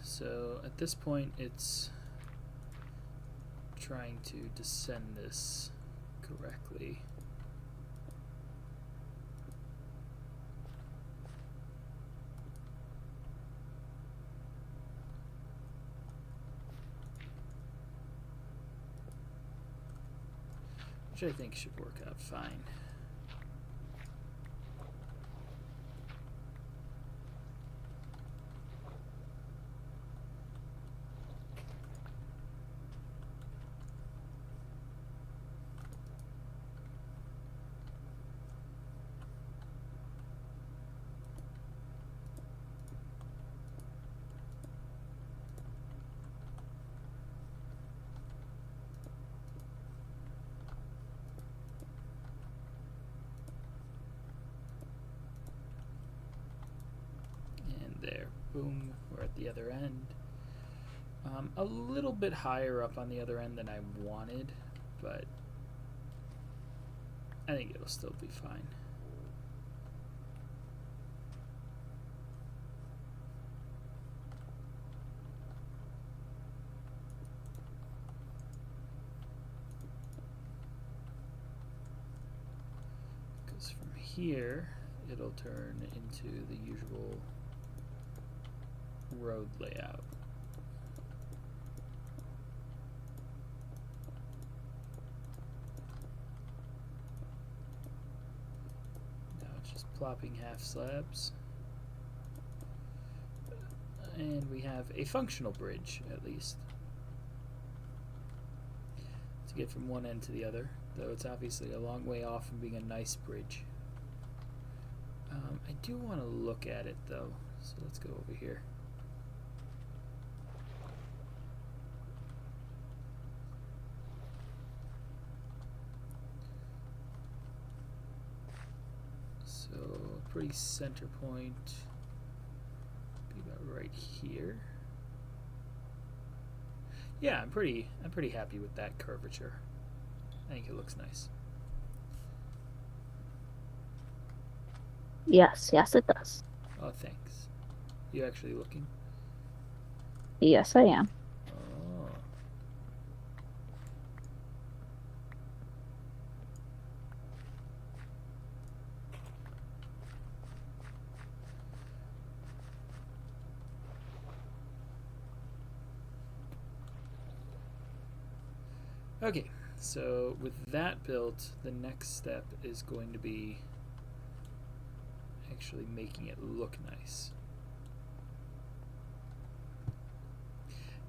so at this point it's trying to descend this correctly. Which I think should work out fine. And there, boom, we're at the other end. A little bit higher up on the other end than I wanted, but I think it'll still be fine. Because from here, it'll turn into the usual road layout. Now it's just plopping half slabs. And we have a functional bridge, at least, to get from one end to the other, though it's obviously a long way off from being a nice bridge. I do want to look at it, though, so let's go over here. So, pretty center point, be about right here. Yeah, I'm pretty happy with that curvature. I think it looks nice. Yes, yes, it does. Oh, thanks. You actually looking? Yes, I am. Oh. Okay, so with that built, the next step is going to be actually making it look nice.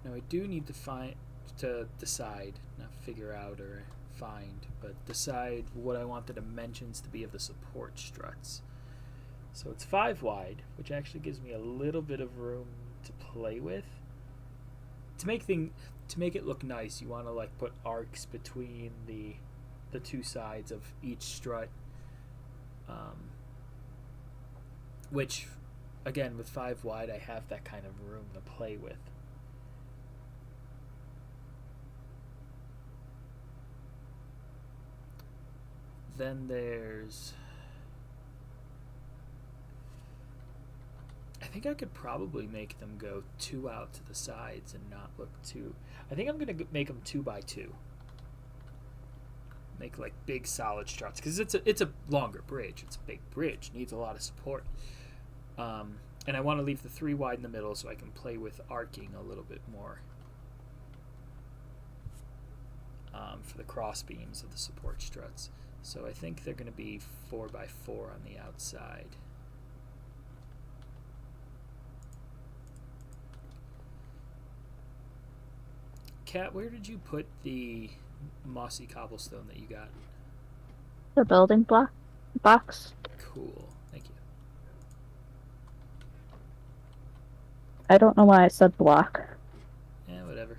Now I do need to decide, not figure out or find, but decide what I want the dimensions to be of the support struts. So it's 5 wide, which actually gives me a little bit of room to play with. To make it look nice, you want to like put arcs between the two sides of each strut, which again with 5 wide I have that kind of room to play with. Then there's, I think I could probably make them go 2 out to the sides and not look too. I think I'm gonna make them 2 by 2. Make like big solid struts because it's a longer bridge. It's a big bridge, needs a lot of support. And I want to leave the 3 wide in the middle so I can play with arcing a little bit more for the cross beams of the support struts. So I think they're going to be 4 by 4 on the outside. Kat, where did you put the mossy cobblestone that you got? The building block box. Cool. Thank you. I don't know why I said block. Yeah, whatever.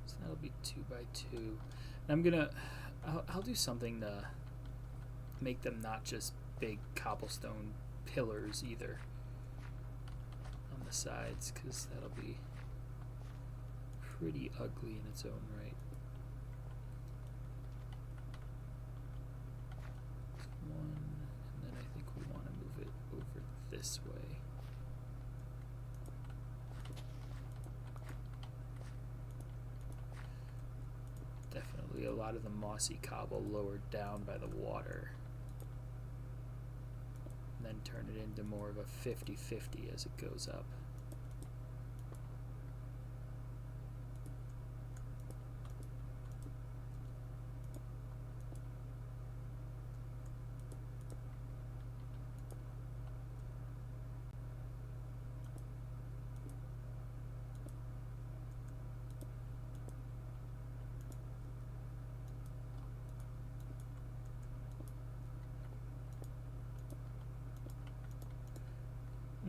So that'll be 2 by 2. And I'm gonna, I'll do something to make them not just big cobblestone pillars either on the sides, because that'll be pretty ugly in its own right. One, and then I think we want to move it over this way. Definitely a lot of the mossy cobble lowered down by the water. And then turn it into more of a 50-50 as it goes up.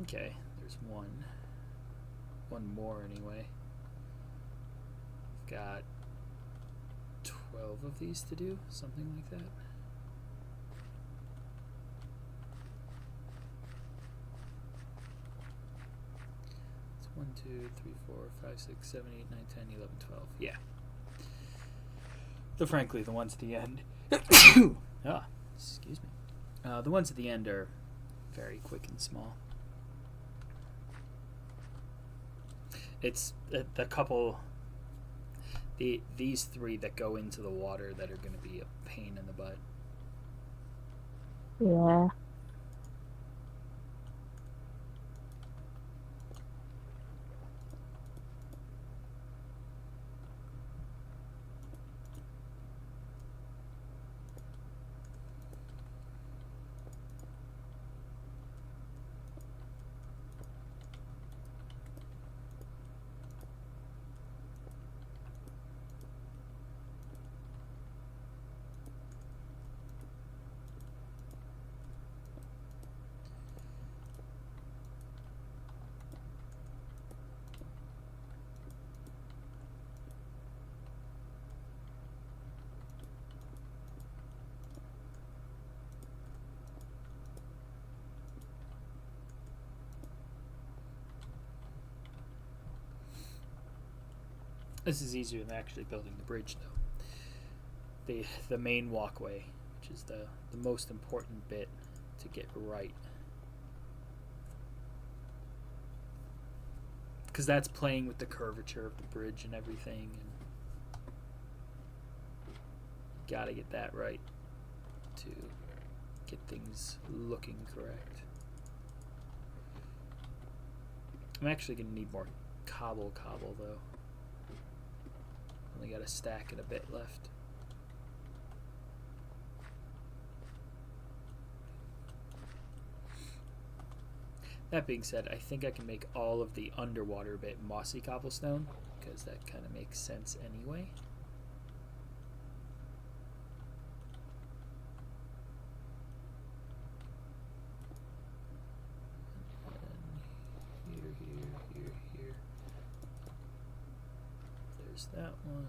Okay, there's one more anyway. I've got 12 of these to do, something like that. It's 1, 2, 3, 4, 5, 6, 7, 8, 9, 10, 11, 12. Yeah. Though frankly, the ones at the end excuse me. The ones at the end are very quick and small. It's the couple, these 3 that go into the water that are going to be a pain in the butt. Yeah. This is easier than actually building the bridge, though. The main walkway, which is the most important bit to get right. Because that's playing with the curvature of the bridge and everything, and gotta get that right to get things looking correct. I'm actually gonna need more cobble though. Only got a stack and a bit left. That being said, I think I can make all of the underwater bit mossy cobblestone, because that kind of makes sense anyway. And here. There's that one.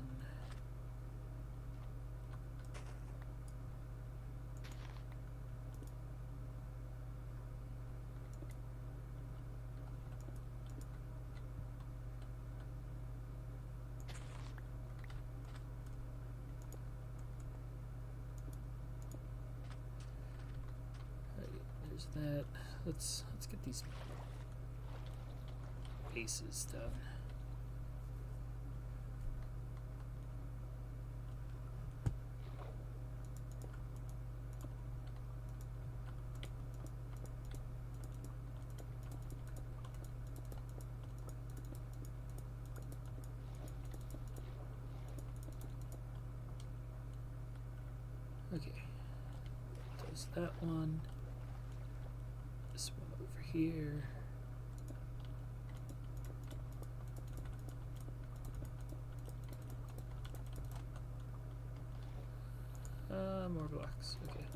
There's that. Let's get these bases done. Okay. Does that one. This one over here. More blocks. Okay.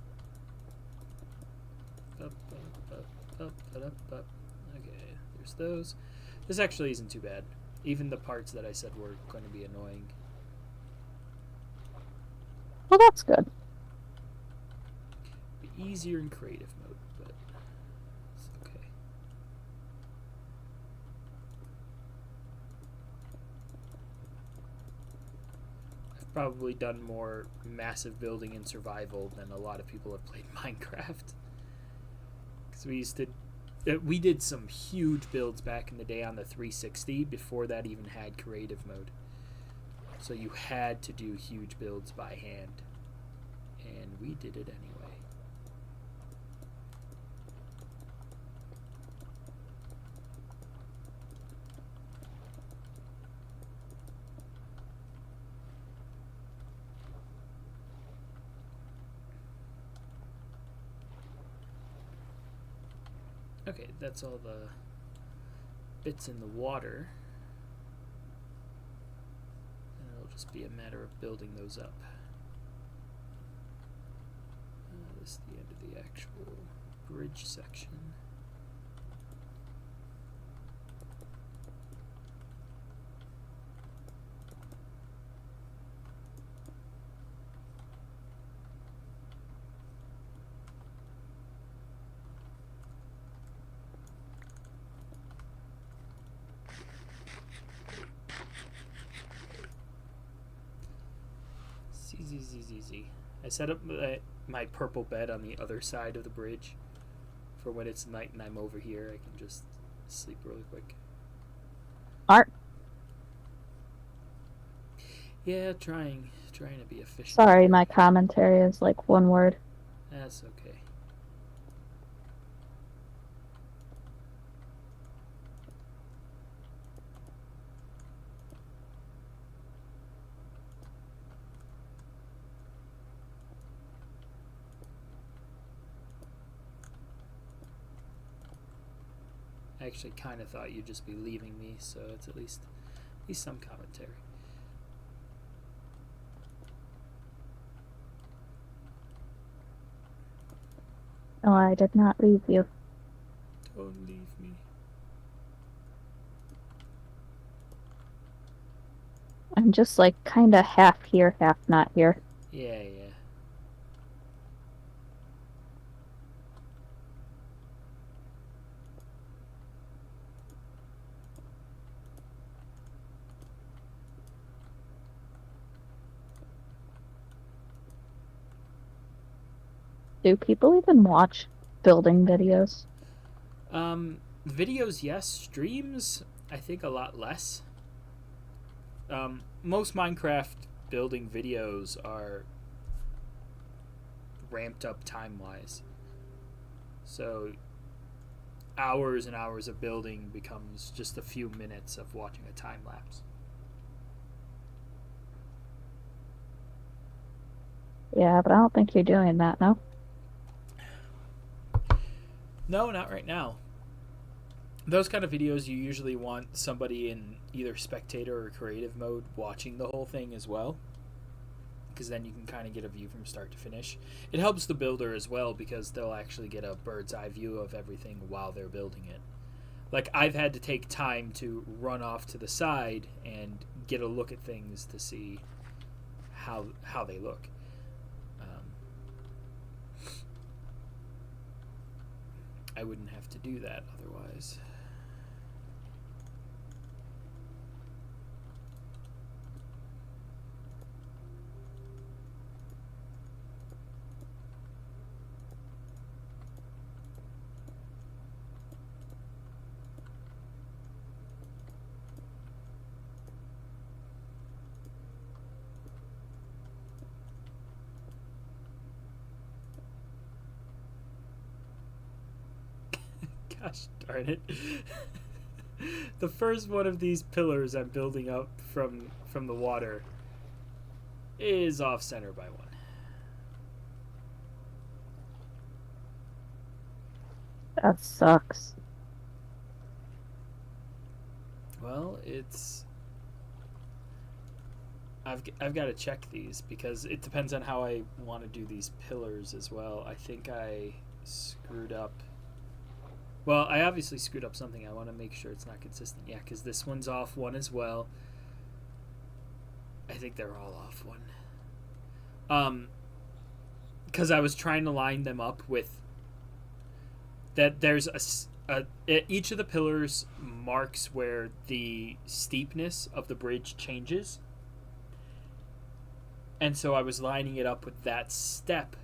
Up. Okay, there's those. This actually isn't too bad. Even the parts that I said were going to be annoying. Well, that's good. Be easier in creative mode, but it's okay. I've probably done more massive building in survival than a lot of people have played Minecraft. Because we did some huge builds back in the day on the 360 before that even had creative mode. So you had to do huge builds by hand. And we did it anyway. Okay, that's all the bits in the water. And it'll just be a matter of building those up. This is the end of the actual bridge section. Z. I set up my purple bed on the other side of the bridge for when it's night and I'm over here. I can just sleep really quick. Art. Yeah, trying to be efficient. Sorry, my commentary is like one word. That's okay. I actually kind of thought you'd just be leaving me, so it's at least some commentary. No, I did not leave you. Don't leave me. I'm just like kind of half here, half not here. Yeah. Do people even watch building videos? Videos, yes. Streams, I think a lot less. Most Minecraft building videos are ramped up time wise. So hours and hours of building becomes just a few minutes of watching a time lapse. Yeah, but I don't think you're doing that, no? No, not right now. Those kind of videos, you usually want somebody in either spectator or creative mode watching the whole thing as well, because then you can kind of get a view from start to finish. It helps the builder as well because they'll actually get a bird's eye view of everything while they're building it. Like, I've had to take time to run off to the side and get a look at things to see how they look. I wouldn't have to do that otherwise. Gosh darn it. The first one of these pillars I'm building up from the water is off center by one. That sucks. Well, it's I've got to check these because it depends on how I want to do these pillars as well. I think I screwed up. Well, I obviously screwed up something. I want to make sure it's not consistent. Yeah, because this one's off one as well. I think they're all off one. Because I was trying to line them up with that. There's each of the pillars marks where the steepness of the bridge changes, and so I was lining it up with that step.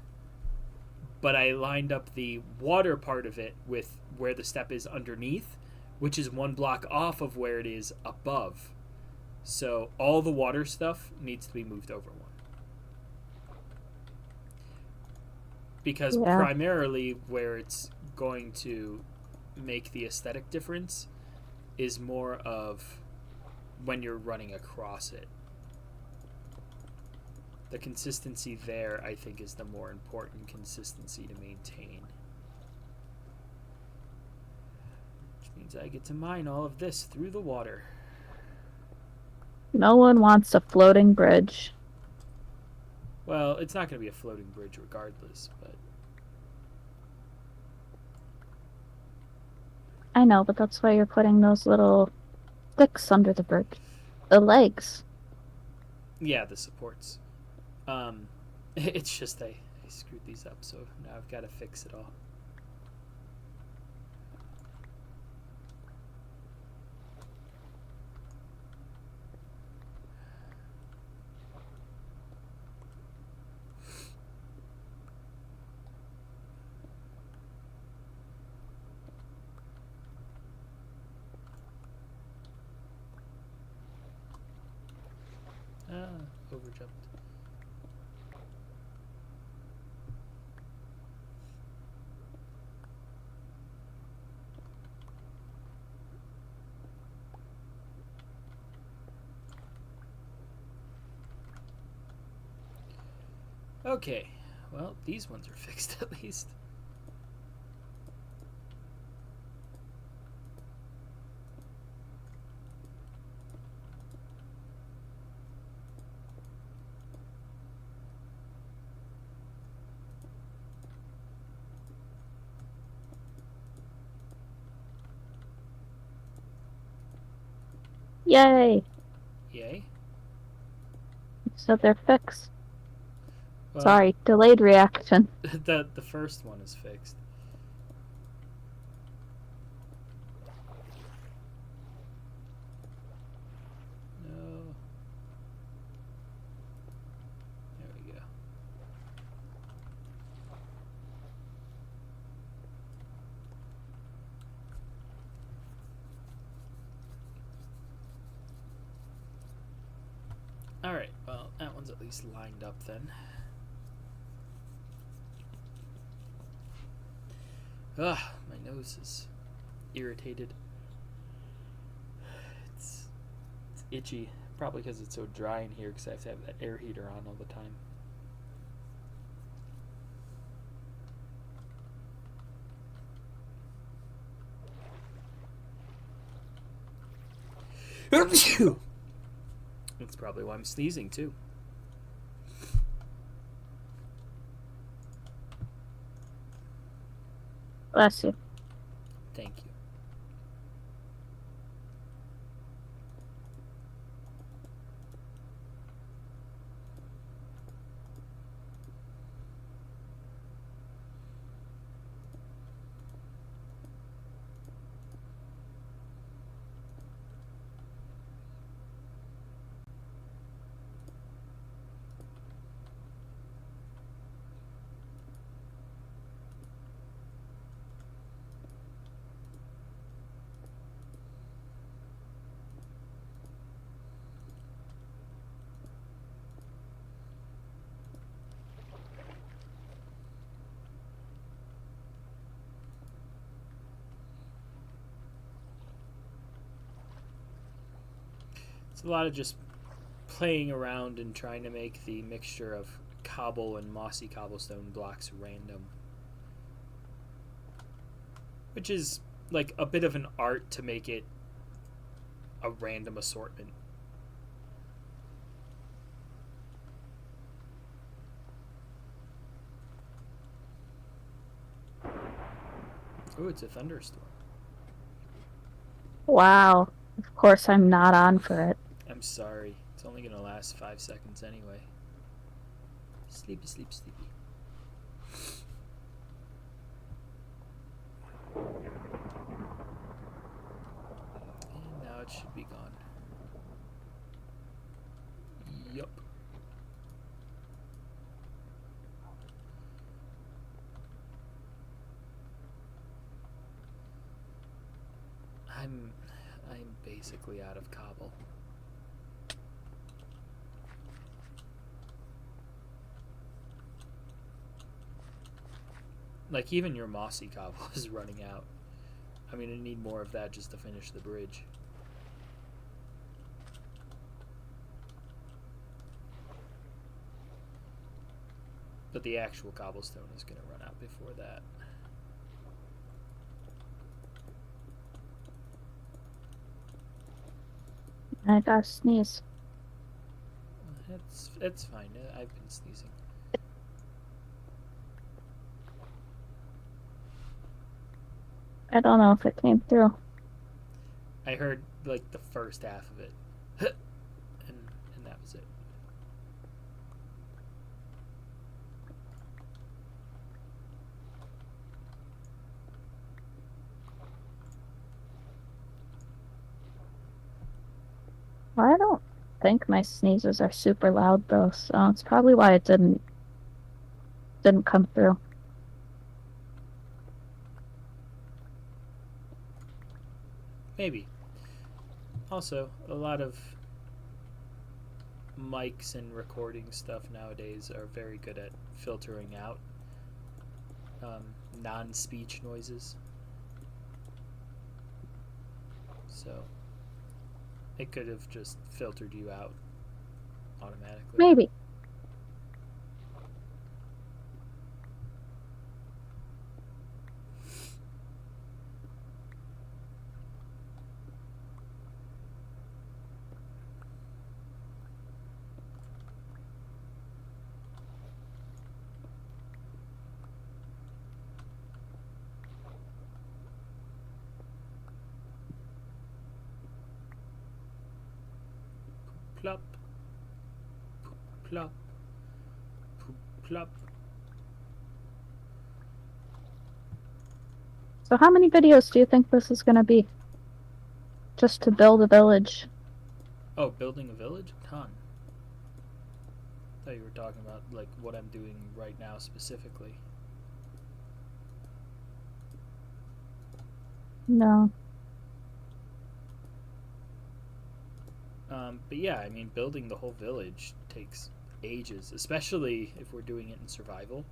But I lined up the water part of it with where the step is underneath, which is one block off of where it is above. So all the water stuff needs to be moved over one. Because Yeah. primarily where it's going to make the aesthetic difference is more of when you're running across it. The consistency there, I think, is the more important consistency to maintain. Which means I get to mine all of this through the water. No one wants a floating bridge. Well, it's not going to be a floating bridge regardless, but... I know, but that's why you're putting those little sticks under the bridge. The legs. Yeah, the supports. It's just I screwed these up, so now I've got to fix it all. Overjumped. Okay, well, these ones are fixed at least. Yay! Yay. So they're fixed. Well, Sorry, delayed reaction. the first one is fixed. No. There we go. Alright, well, that one's at least lined up then. Ugh, my nose is irritated. It's itchy. Probably because it's so dry in here because I have to have that air heater on all the time. That's probably why I'm sneezing too. Bless you. Thank you. It's a lot of just playing around and trying to make the mixture of cobble and mossy cobblestone blocks random. Which is like a bit of an art to make it a random assortment. Oh, it's a thunderstorm. Wow. Of course I'm not on for it. I'm sorry. It's only going to last 5 seconds anyway. Sleepy, sleepy, sleepy. And now it should be gone. Yup. I'm basically out of cobble. Like, even your mossy cobble is running out. I mean, I need more of that just to finish the bridge. But the actual cobblestone is going to run out before that. I gotta sneeze. It's fine. I've been sneezing. I don't know if it came through. I heard like the first half of it, and that was it. Well, I don't think my sneezes are super loud though, so it's probably why it didn't come through. Maybe. Also, a lot of mics and recording stuff nowadays are very good at filtering out non-speech noises. So it could have just filtered you out automatically. Maybe. Plop. Plop. Plop. So how many videos do you think this is gonna be? Just to build a village. Oh, building a village? A ton. I thought you were talking about like what I'm doing right now specifically. No. But yeah, I mean, building the whole village takes ages, especially if we're doing it in survival.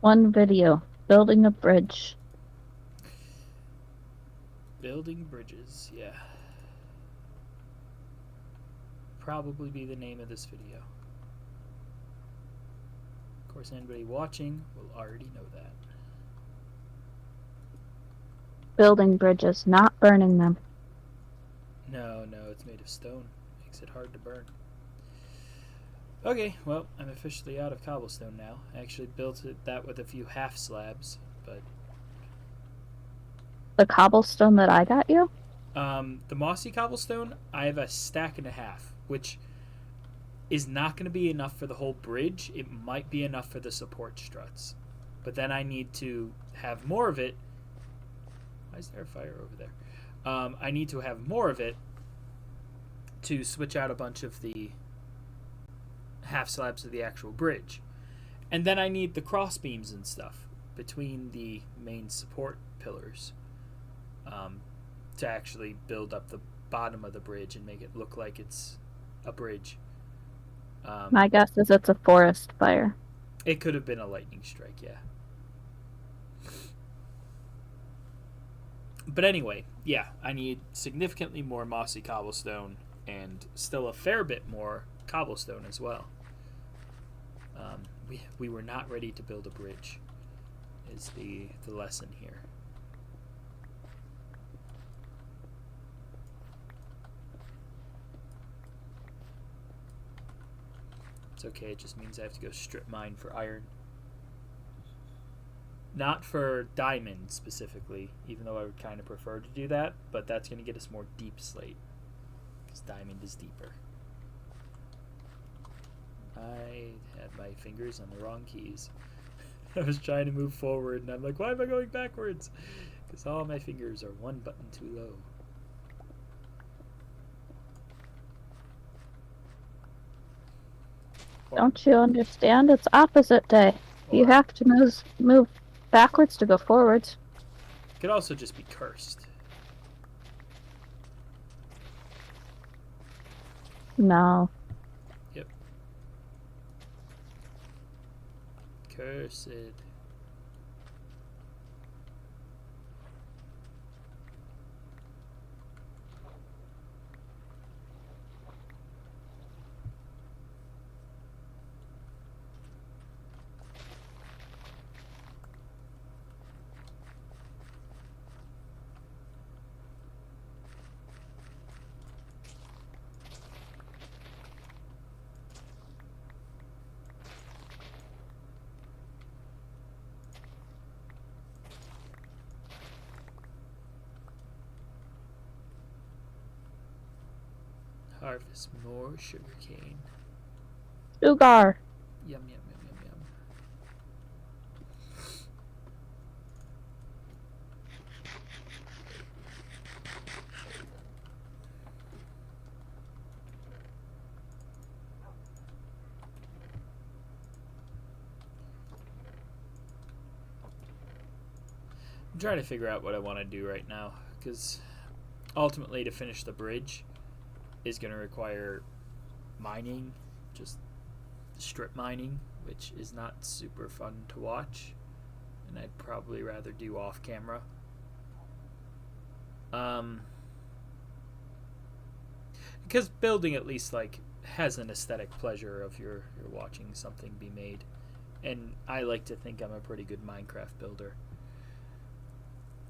One video. Building a bridge. Building bridges, yeah. Probably be the name of this video. Of course, anybody watching will already know that. Building bridges, not burning them. No, it's made of stone. Makes it hard to burn. Okay, well, I'm officially out of cobblestone now. I actually built that with a few half slabs, but The cobblestone that I got you? the mossy cobblestone, I have a stack and a half, which is not going to be enough for the whole bridge. It might be enough for the support struts, but then I need to have more of it. Why is there a fire over there? I need to have more of it to switch out a bunch of the half slabs of the actual bridge. And then I need the cross beams and stuff between the main support pillars to actually build up the bottom of the bridge and make it look like it's a bridge. My guess is it's a forest fire. It could have been a lightning strike, yeah. But anyway, yeah, I need significantly more mossy cobblestone and still a fair bit more cobblestone as well. We were not ready to build a bridge, is the lesson here. It's okay, it just means I have to go strip mine for iron. Not for diamond specifically, even though I would kind of prefer to do that, but that's going to get us more deep slate, because diamond is deeper. I had my fingers on the wrong keys. I was trying to move forward, and I'm like, why am I going backwards? Because all my fingers are one button too low. Don't you understand? It's opposite day. You have to move backwards to go forwards. It could also just be cursed. No. Yep. Cursed. Harvest more sugarcane. Sugar. Yum, yum, yum, yum, yum. I'm trying to figure out what I want to do right now, because ultimately to finish the bridge is going to require mining, just strip mining, which is not super fun to watch, and I'd probably rather do off camera. Because building at least like has an aesthetic pleasure of you're watching something be made, and I like to think I'm a pretty good Minecraft builder.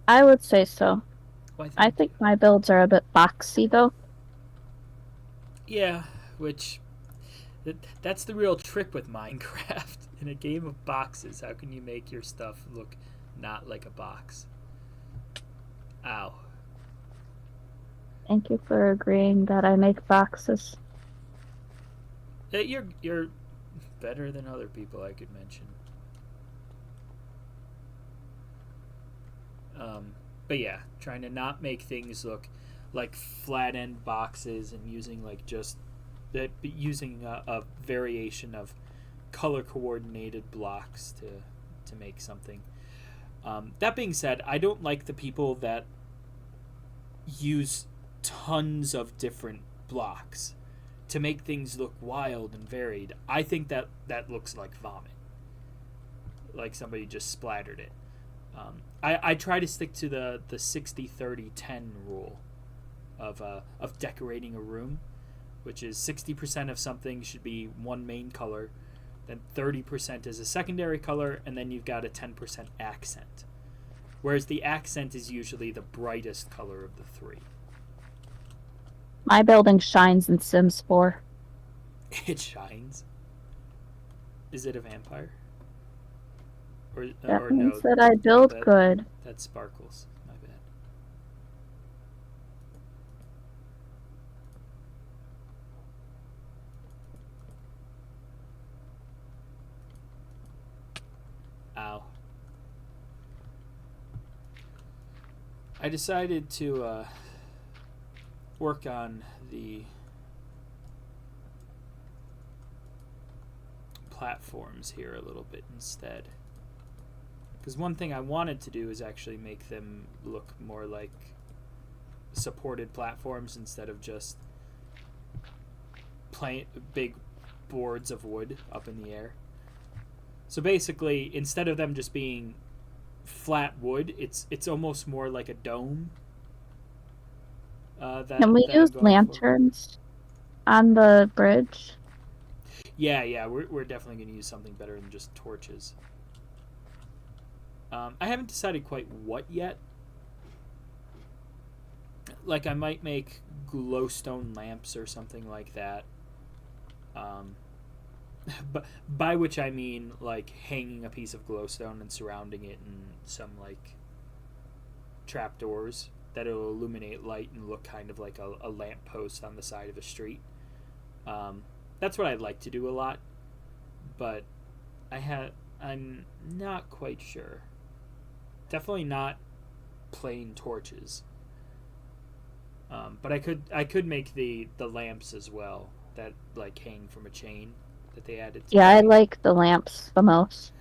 I would say so. Well, I think my builds are a bit boxy though. Yeah, which that's the real trick with Minecraft. In a game of boxes, how can you make your stuff look not like a box? Ow. Thank you for agreeing that I make boxes. You're better than other people I could mention. But yeah, trying to not make things look like flat end boxes and using like just that using a variation of color coordinated blocks to make something. That being said, I don't like the people that use tons of different blocks to make things look wild and varied. I think that looks like vomit, like somebody just splattered it. I try to stick to the 60-30-10 rule of decorating a room, which is 60% of something should be one main color, then 30% is a secondary color, and then you've got a 10% accent. Whereas the accent is usually the brightest color of the three. My building shines in Sims 4. It shines. Is it a vampire? That Or means no? that I build good. That sparkles. My bad. Ow. I decided to work on the platforms here a little bit instead. Because one thing I wanted to do is actually make them look more like supported platforms instead of just big boards of wood up in the air. So basically, instead of them just being flat wood, it's almost more like a dome. Can we use lanterns on the bridge? Yeah, we're definitely going to use something better than just torches. I haven't decided quite what yet. Like, I might make glowstone lamps or something like that. But by which I mean, like, hanging a piece of glowstone and surrounding it in some, like, trapdoors that'll illuminate light and look kind of like a lamp post on the side of a street. That's what I'd like to do a lot, but I'm not quite sure. Definitely not plain torches. But I could make the lamps as well that like hang from a chain that they added. Yeah, I like the lamps the most.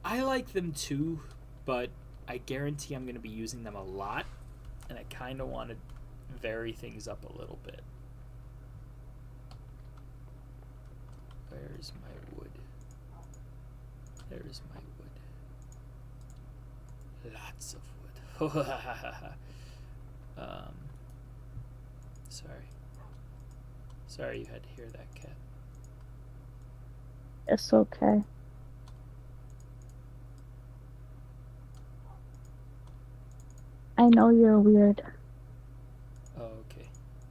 I like them too, but I guarantee I'm going to be using them a lot, and I kind of want to vary things up a little bit. Where's my wood? There's my wood. Lots of wood. Sorry you had to hear that, cat. It's okay. I know you're weird. Oh, okay.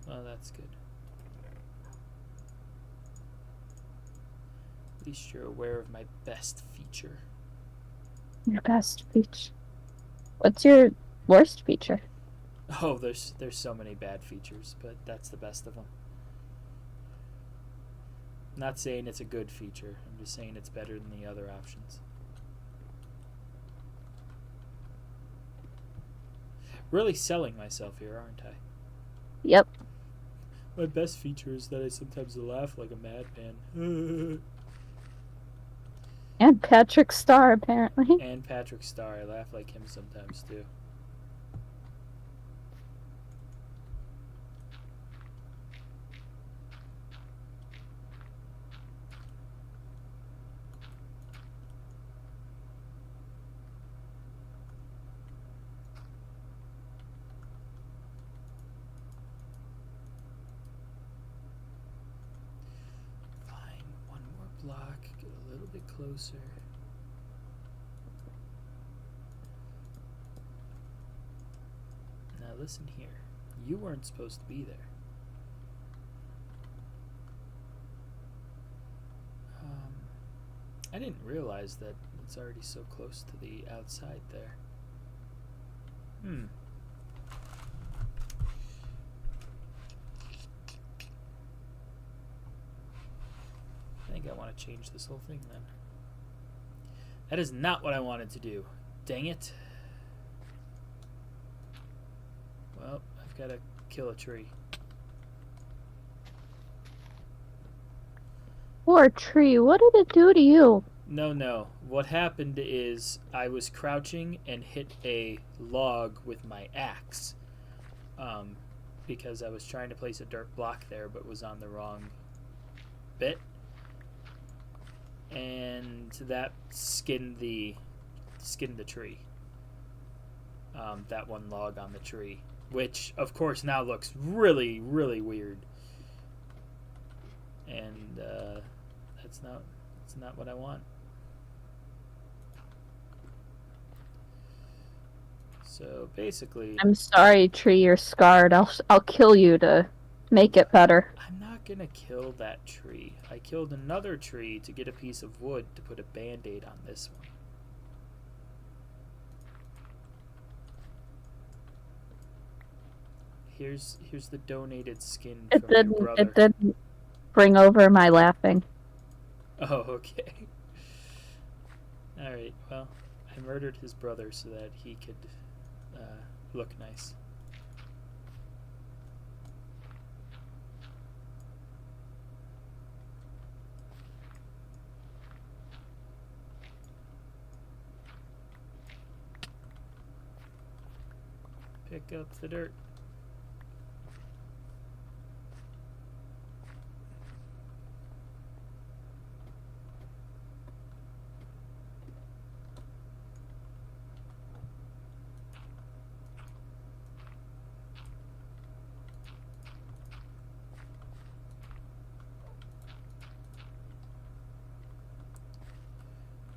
Well, that's good. At least you're aware of my best feature. Your best feature. What's your worst feature? Oh, there's so many bad features, but that's the best of them. I'm not saying it's a good feature. I'm just saying it's better than the other options. Really selling myself here, aren't I? Yep. My best feature is that I sometimes laugh like a madman. And Patrick Star, apparently. And Patrick Star. I laugh like him sometimes, too. Block, get a little bit closer. Now listen here. You weren't supposed to be there. I didn't realize that it's already so close to the outside there. I think I want to change this whole thing then. That is not what I wanted to do. Dang it. Well, I've got to kill a tree. Poor tree. What did it do to you? No, no. What happened is I was crouching and hit a log with my axe. Um, because I was trying to place a dirt block there but was on the wrong bit. And that skinned the tree. That one log on the tree. Which, of course, now looks really, really weird. And that's not what I want. So basically, I'm sorry, tree. You're scarred. I'll kill you to make it better. I'm not gonna kill that tree. I killed another tree to get a piece of wood to put a band-aid on this one. Here's the donated skin It from your didn't. brother. It didn't bring over my laughing. Oh, okay. Alright, well, I murdered his brother so that he could look nice. Pick up the dirt.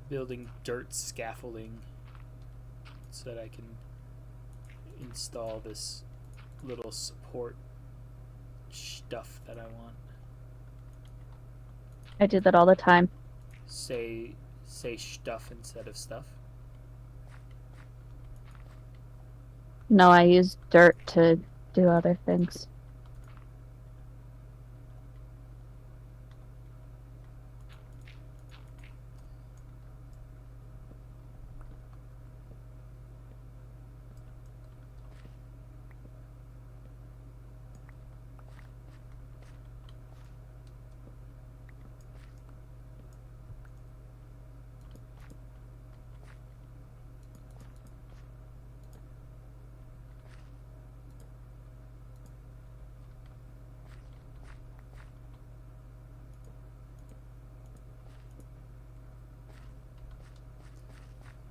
Building dirt scaffolding so that I can install this little support stuff that I want. I do that all the time. Say stuff instead of stuff. No, I use dirt to do other things.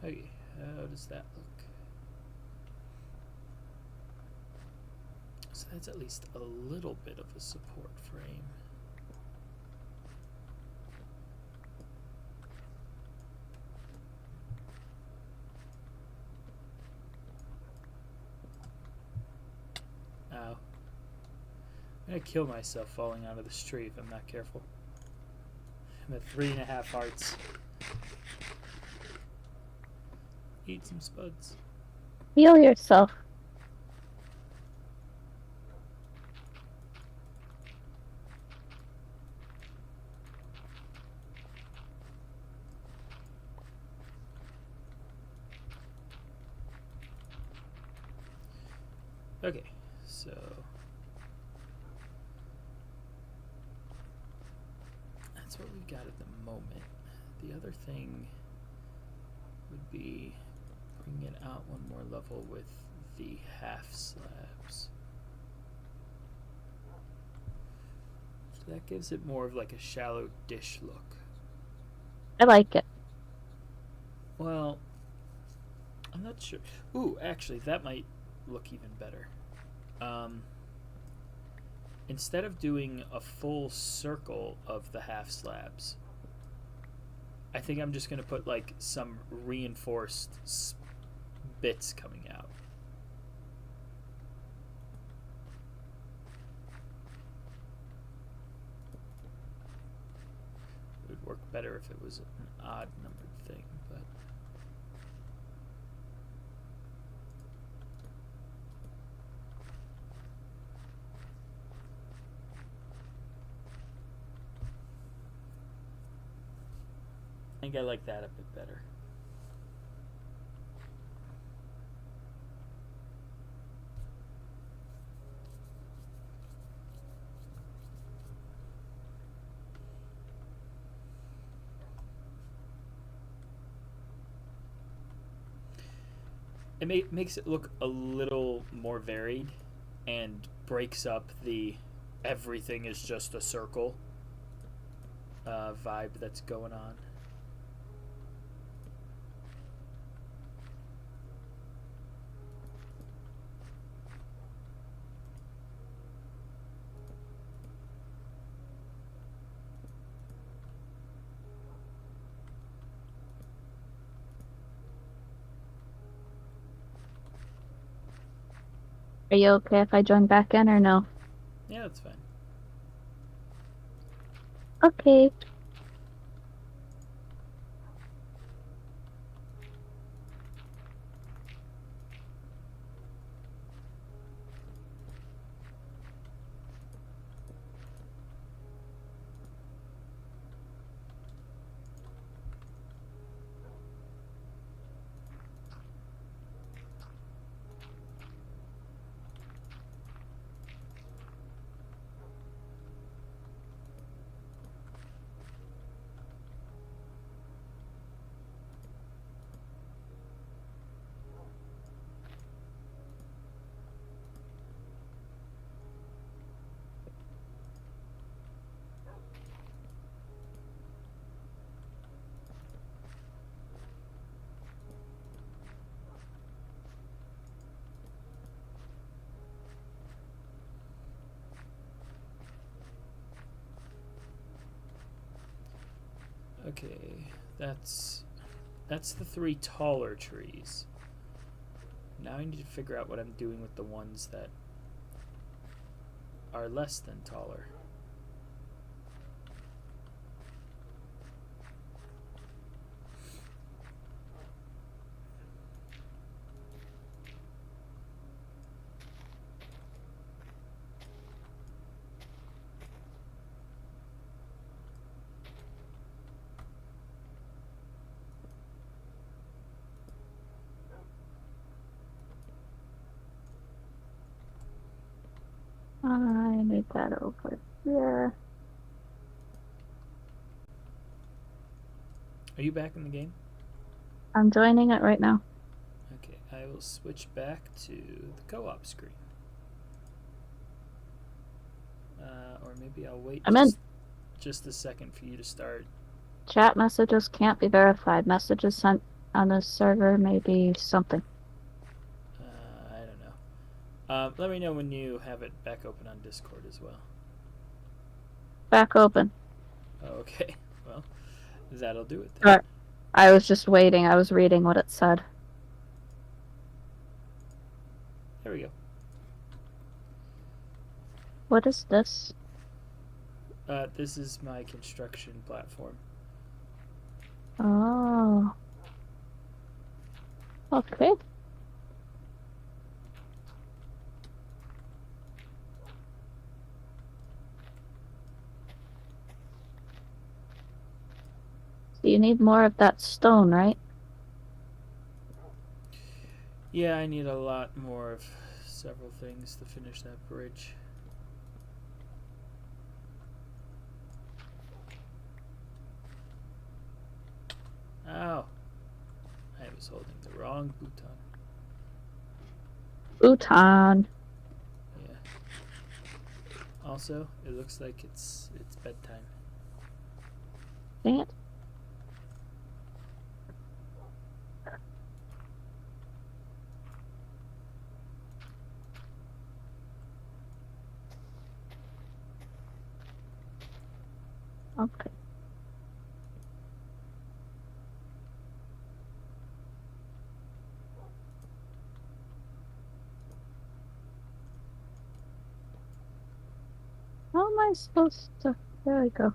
Okay, how does that look? So that's at least a little bit of a support frame. Ow. I'm gonna kill myself falling out of this tree if I'm not careful. I'm at 3.5 hearts. Eat some spuds. Heal yourself. Okay, so that's what we've got at the moment. The other thing would be bringing it out one more level with the half slabs. So that gives it more of like a shallow dish look. I like it. Well, I'm not sure. Ooh, actually, that might look even better. Instead of doing a full circle of the half slabs, I think I'm just going to put like some reinforced bits coming out. It would work better if it was an odd numbered thing, but I think I like that a bit better. makes it look a little more varied and breaks up the everything is just a circle vibe that's going on. Are you okay if I join back in or no? Yeah, that's fine. Okay. Okay, that's the three taller trees. Now I need to figure out what I'm doing with the ones that are less than taller. I need that over here. Are you back in the game? I'm joining it right now. Okay, I will switch back to the co-op screen. Or maybe I'll wait I'm in. just a second for you to start. Chat messages can't be verified. Messages sent on this server may be something. I don't know. Let me know when you have it back open on Discord as well. Back open. Okay, well, that'll do it then. Sorry. I was just waiting. I was reading what it said. There we go. What is this? This is my construction platform. Oh. Okay. So you need more of that stone, right? Yeah, I need a lot more of several things to finish that bridge. Ow. I was holding the wrong button. Bhutan. Yeah. Also, it looks like it's bedtime. Dang it. Okay. How am I supposed to... There we go.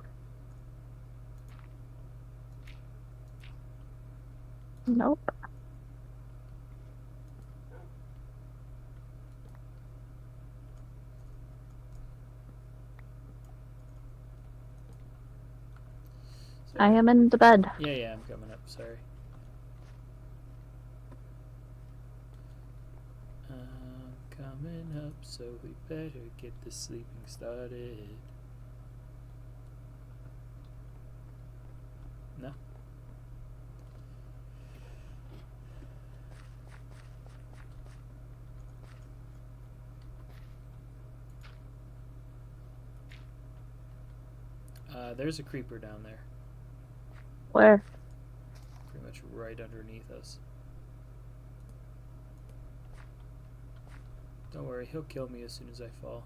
Nope. Sorry. I am in the bed. Yeah, I'm coming up. Sorry. I'm coming up, so we better get the sleeping started. No? There's a creeper down there. Where? Pretty much right underneath us. Don't worry, he'll kill me as soon as I fall.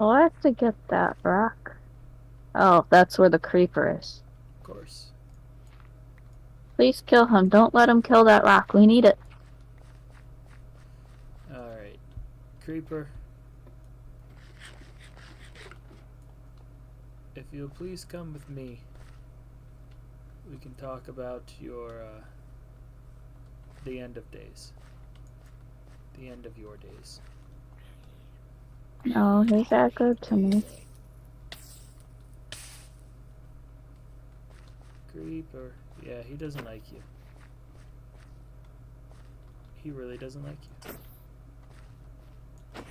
Oh, I have to get that rock. Oh, that's where the creeper is. Of course. Please kill him. Don't let him kill that rock. We need it. Alright. Creeper. If you'll please come with me, we can talk about your, the end of days. The end of your days. No, he's that good to me. Creeper. Yeah, he doesn't like you. He really doesn't like you.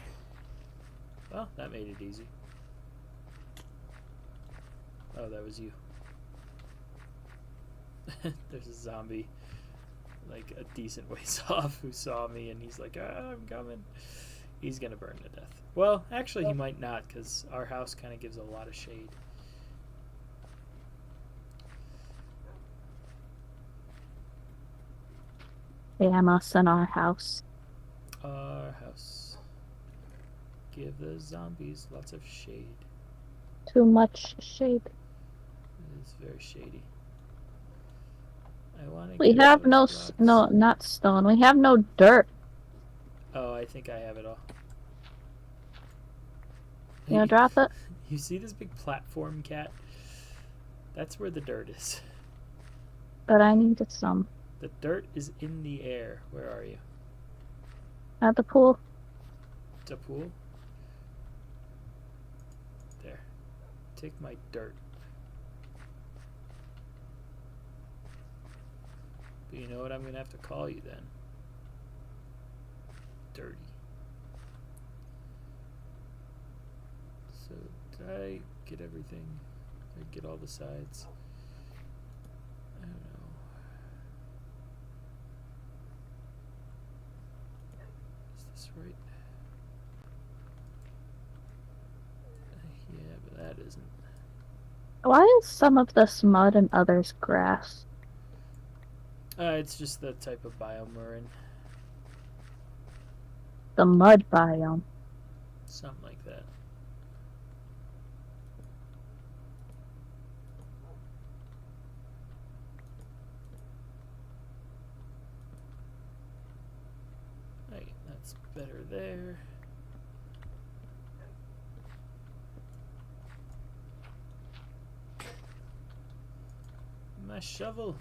Well, that made it easy. Oh, that was you. There's a zombie, like a decent ways off, who saw me, and he's like, "Ah, I'm coming." He's gonna burn to death. Well, actually, he might not, because our house kind of gives a lot of shade. Damn us in our house. Our house. Give the zombies lots of shade. Too much shade. It's very shady. I want to We get have those no, blocks. not stone. We have no dirt. Oh, I think I have it all. You gonna drop it? You see this big platform, cat? That's where the dirt is. But I needed some. The dirt is in the air. Where are you? At the pool. The pool? There. Take my dirt. But you know what I'm going to have to call you then? Dirty. So, did I get everything? Did I get all the sides? I don't know. Is this right? Yeah, but that isn't. Why is some of this mud and others grass? It's just the type of biome we're in. The mud biome. Something like that. Right, that's better there. My shovel.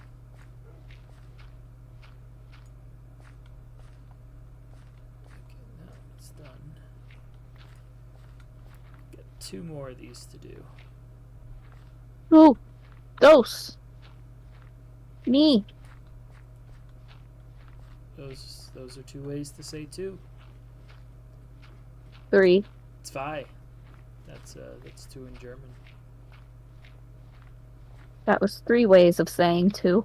Okay, now it's done. Got 2 more of these to do. Ooh, ghosts. Me. Those are 2 ways to say 2. 3. It's 5. That's 2 in German. That was 3 ways of saying 2.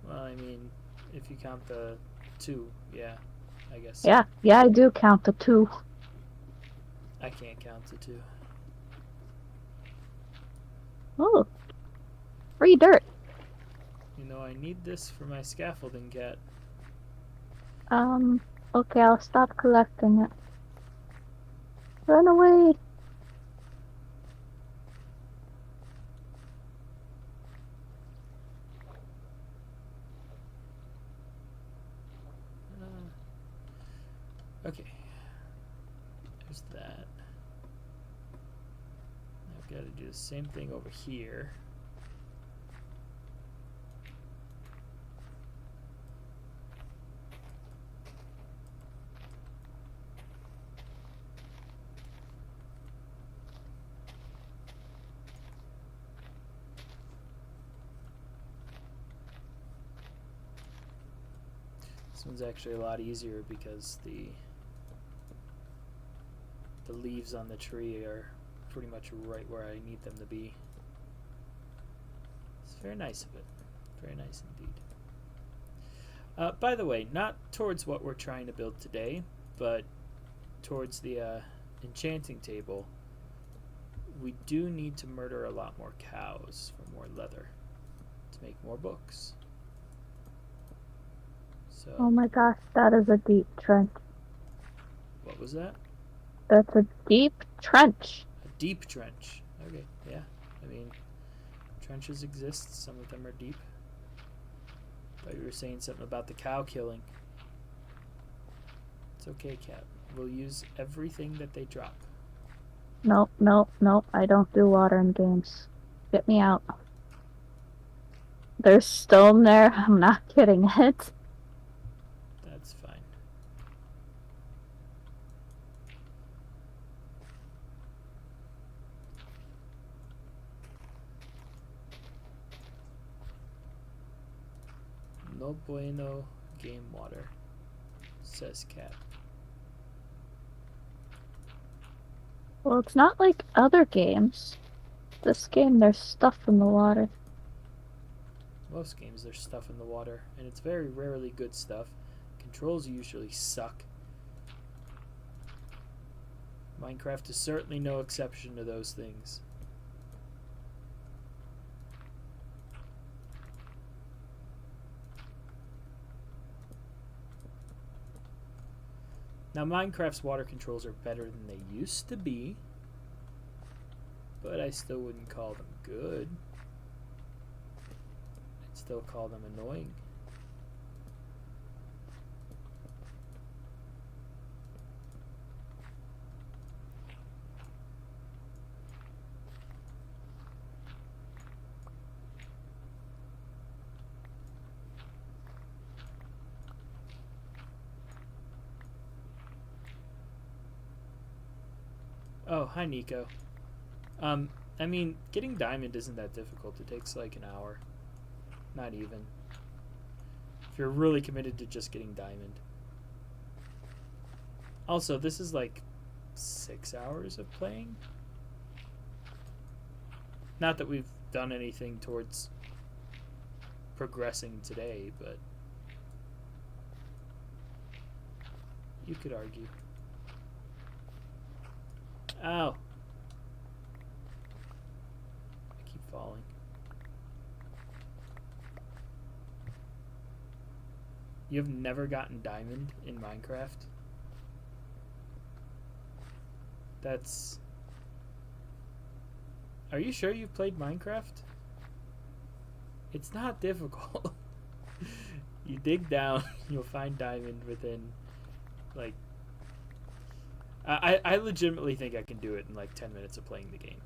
Well, I mean, if you count the 2, yeah, I guess. Yeah, I do count the 2. I can't count the 2. Oh, free dirt. You know, I need this for my scaffolding, cat. Okay, I'll stop collecting it. Run away. Okay. There's that. I've got to do the same thing over here. This one's actually a lot easier because the leaves on the tree are pretty much right where I need them to be. It's very nice of it. Very nice indeed. By the way, not towards what we're trying to build today, but towards the enchanting table, we do need to murder a lot more cows for more leather to make more books. So, Oh my gosh, that is a deep trench. what was that? That's a deep trench. A deep trench. Okay, yeah. I mean, trenches exist. Some of them are deep. Thought you were saying something about the cow killing. It's okay, Cat. We'll use everything that they drop. Nope, nope, nope. I don't do water in games. Get me out. There's stone there. I'm not kidding it. That's fine. No bueno game water, says Cat. Well, it's not like other games. This game, there's stuff in the water. Most games there's stuff in the water, and it's very rarely good stuff. Controls usually suck. Minecraft is certainly no exception to those things. Now, Minecraft's water controls are better than they used to be, but I still wouldn't call them good. I'd still call them annoying. Oh, hi, Nico. I mean, getting diamond isn't that difficult. It takes like an hour. Not even. If you're really committed to just getting diamond. Also, this is like 6 hours of playing. Not that we've done anything towards progressing today, but you could argue. Ow. I keep falling. You've never gotten diamond in Minecraft? That's... Are you sure you've played Minecraft? It's not difficult. You dig down, you'll find diamond within, like... I legitimately think I can do it in like 10 minutes of playing the game.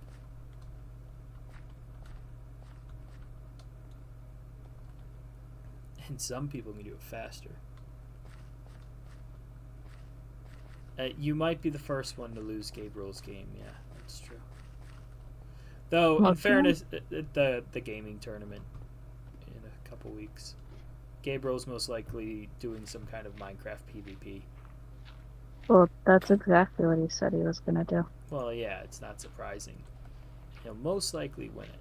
And some people can do it faster. You might be the first one to lose Gabriel's game. Yeah, that's true. Though, in fairness, the gaming tournament in a couple weeks, Gabriel's most likely doing some kind of Minecraft PvP. Well, that's exactly what he said he was gonna do. Well, yeah, it's not surprising. He'll most likely win it.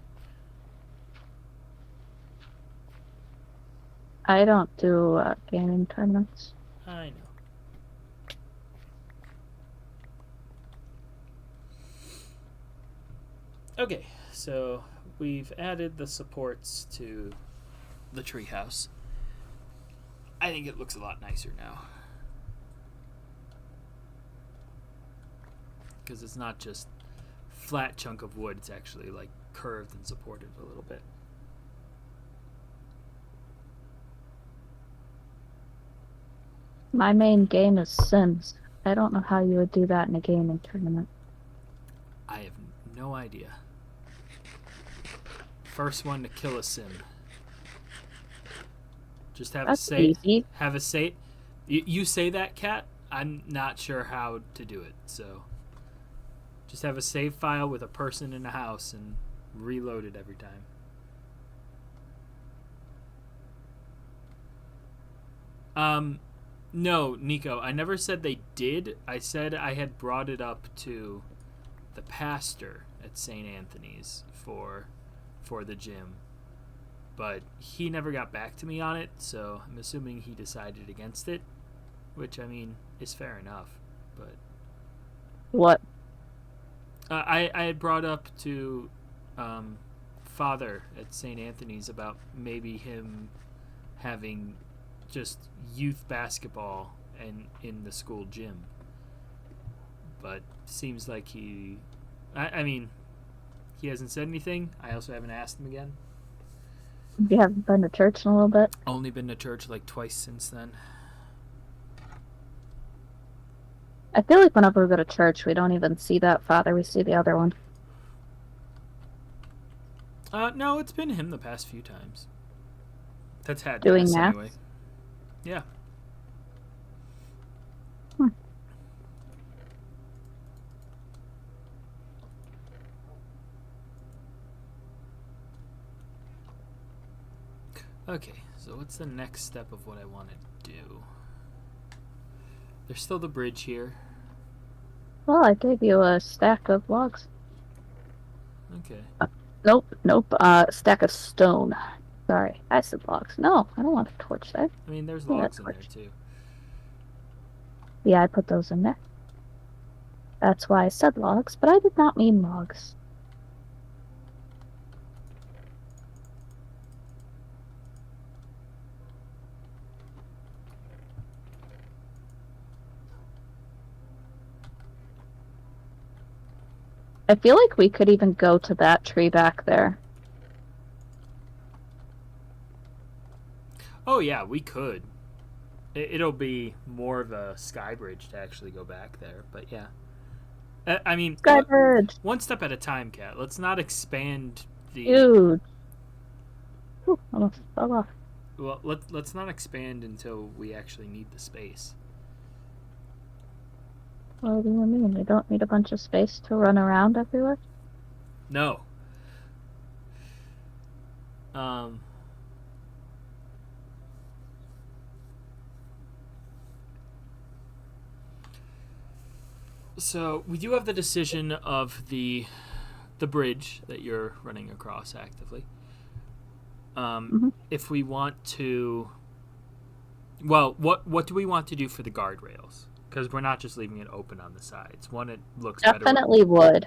I don't do gaming tournaments. I know. Okay, so we've added the supports to the treehouse. I think it looks a lot nicer now. Because it's not just flat chunk of wood, it's actually like curved and supported a little bit. My main game is Sims. I don't know how you would do that in a gaming tournament. I have no idea. First one to kill a sim. Just have That's a say. easy. Have a say. You say that, Cat. I'm not sure how to do it, so just have a save file with a person in a house and reload it every time. No, Nico, I never said they did. I said I had brought it up to the pastor at St. Anthony's for the gym. But he never got back to me on it, so I'm assuming he decided against it, which, I mean, is fair enough. But What? I had brought up to Father at St. Anthony's about maybe him having just youth basketball and in the school gym, but seems like I mean, he hasn't said anything. I also haven't asked him again. You haven't been to church in a little bit? Only been to church like twice since then. I feel like whenever we go to church, we don't even see that father. We see the other one. No, it's been him the past few times. That's had Doing mass math. anyway. Yeah. Hmm. Okay, so what's the next step of what I want to do? There's still the bridge here. Well, I gave you a stack of logs. Okay. Nope. Stack of stone. Sorry, I said logs. No, I don't want a torch there. I mean, there's Yeah, logs in there torch. too. Yeah, I put those in there. That's why I said logs, but I did not mean logs. I feel like we could even go to that tree back there. Oh yeah, we could. It'll be more of a sky bridge to actually go back there, but yeah. I mean, Sky bridge! one step at a time, Cat. Let's not expand the. Huge! Ooh, almost fell off. Well, let's not expand until we actually need the space. What do you mean? We don't need a bunch of space to run around everywhere? No. Um. So we do have the decision of the bridge that you're running across actively. If we want to, well, what do we want to do for the guardrails? Because we're not just leaving it open on the sides. One, it looks Definitely better. wood.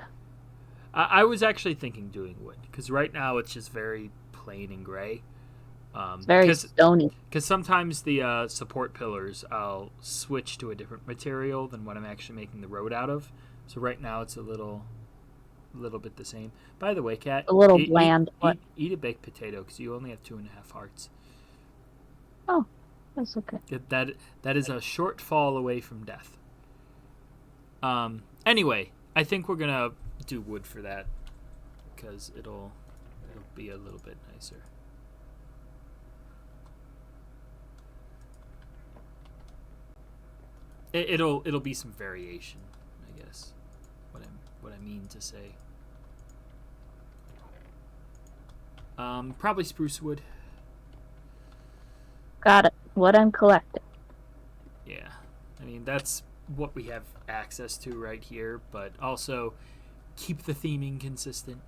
I was actually thinking doing wood because right now it's just very plain and gray. It's very stony. Because sometimes the support pillars I'll switch to a different material than what I'm actually making the road out of. So right now it's a little bit the same. By the way, Kat, A little bland. Eat a baked potato because you only have 2.5 hearts. Oh, that's okay. That is a short fall away from death. Anyway, I think we're gonna do wood for that because it'll be a little bit nicer. It'll be some variation, I guess. What I mean to say. Probably spruce wood. Got it. What I'm collecting. Yeah, I mean that's what we have access to right here, but also keep the theming consistent.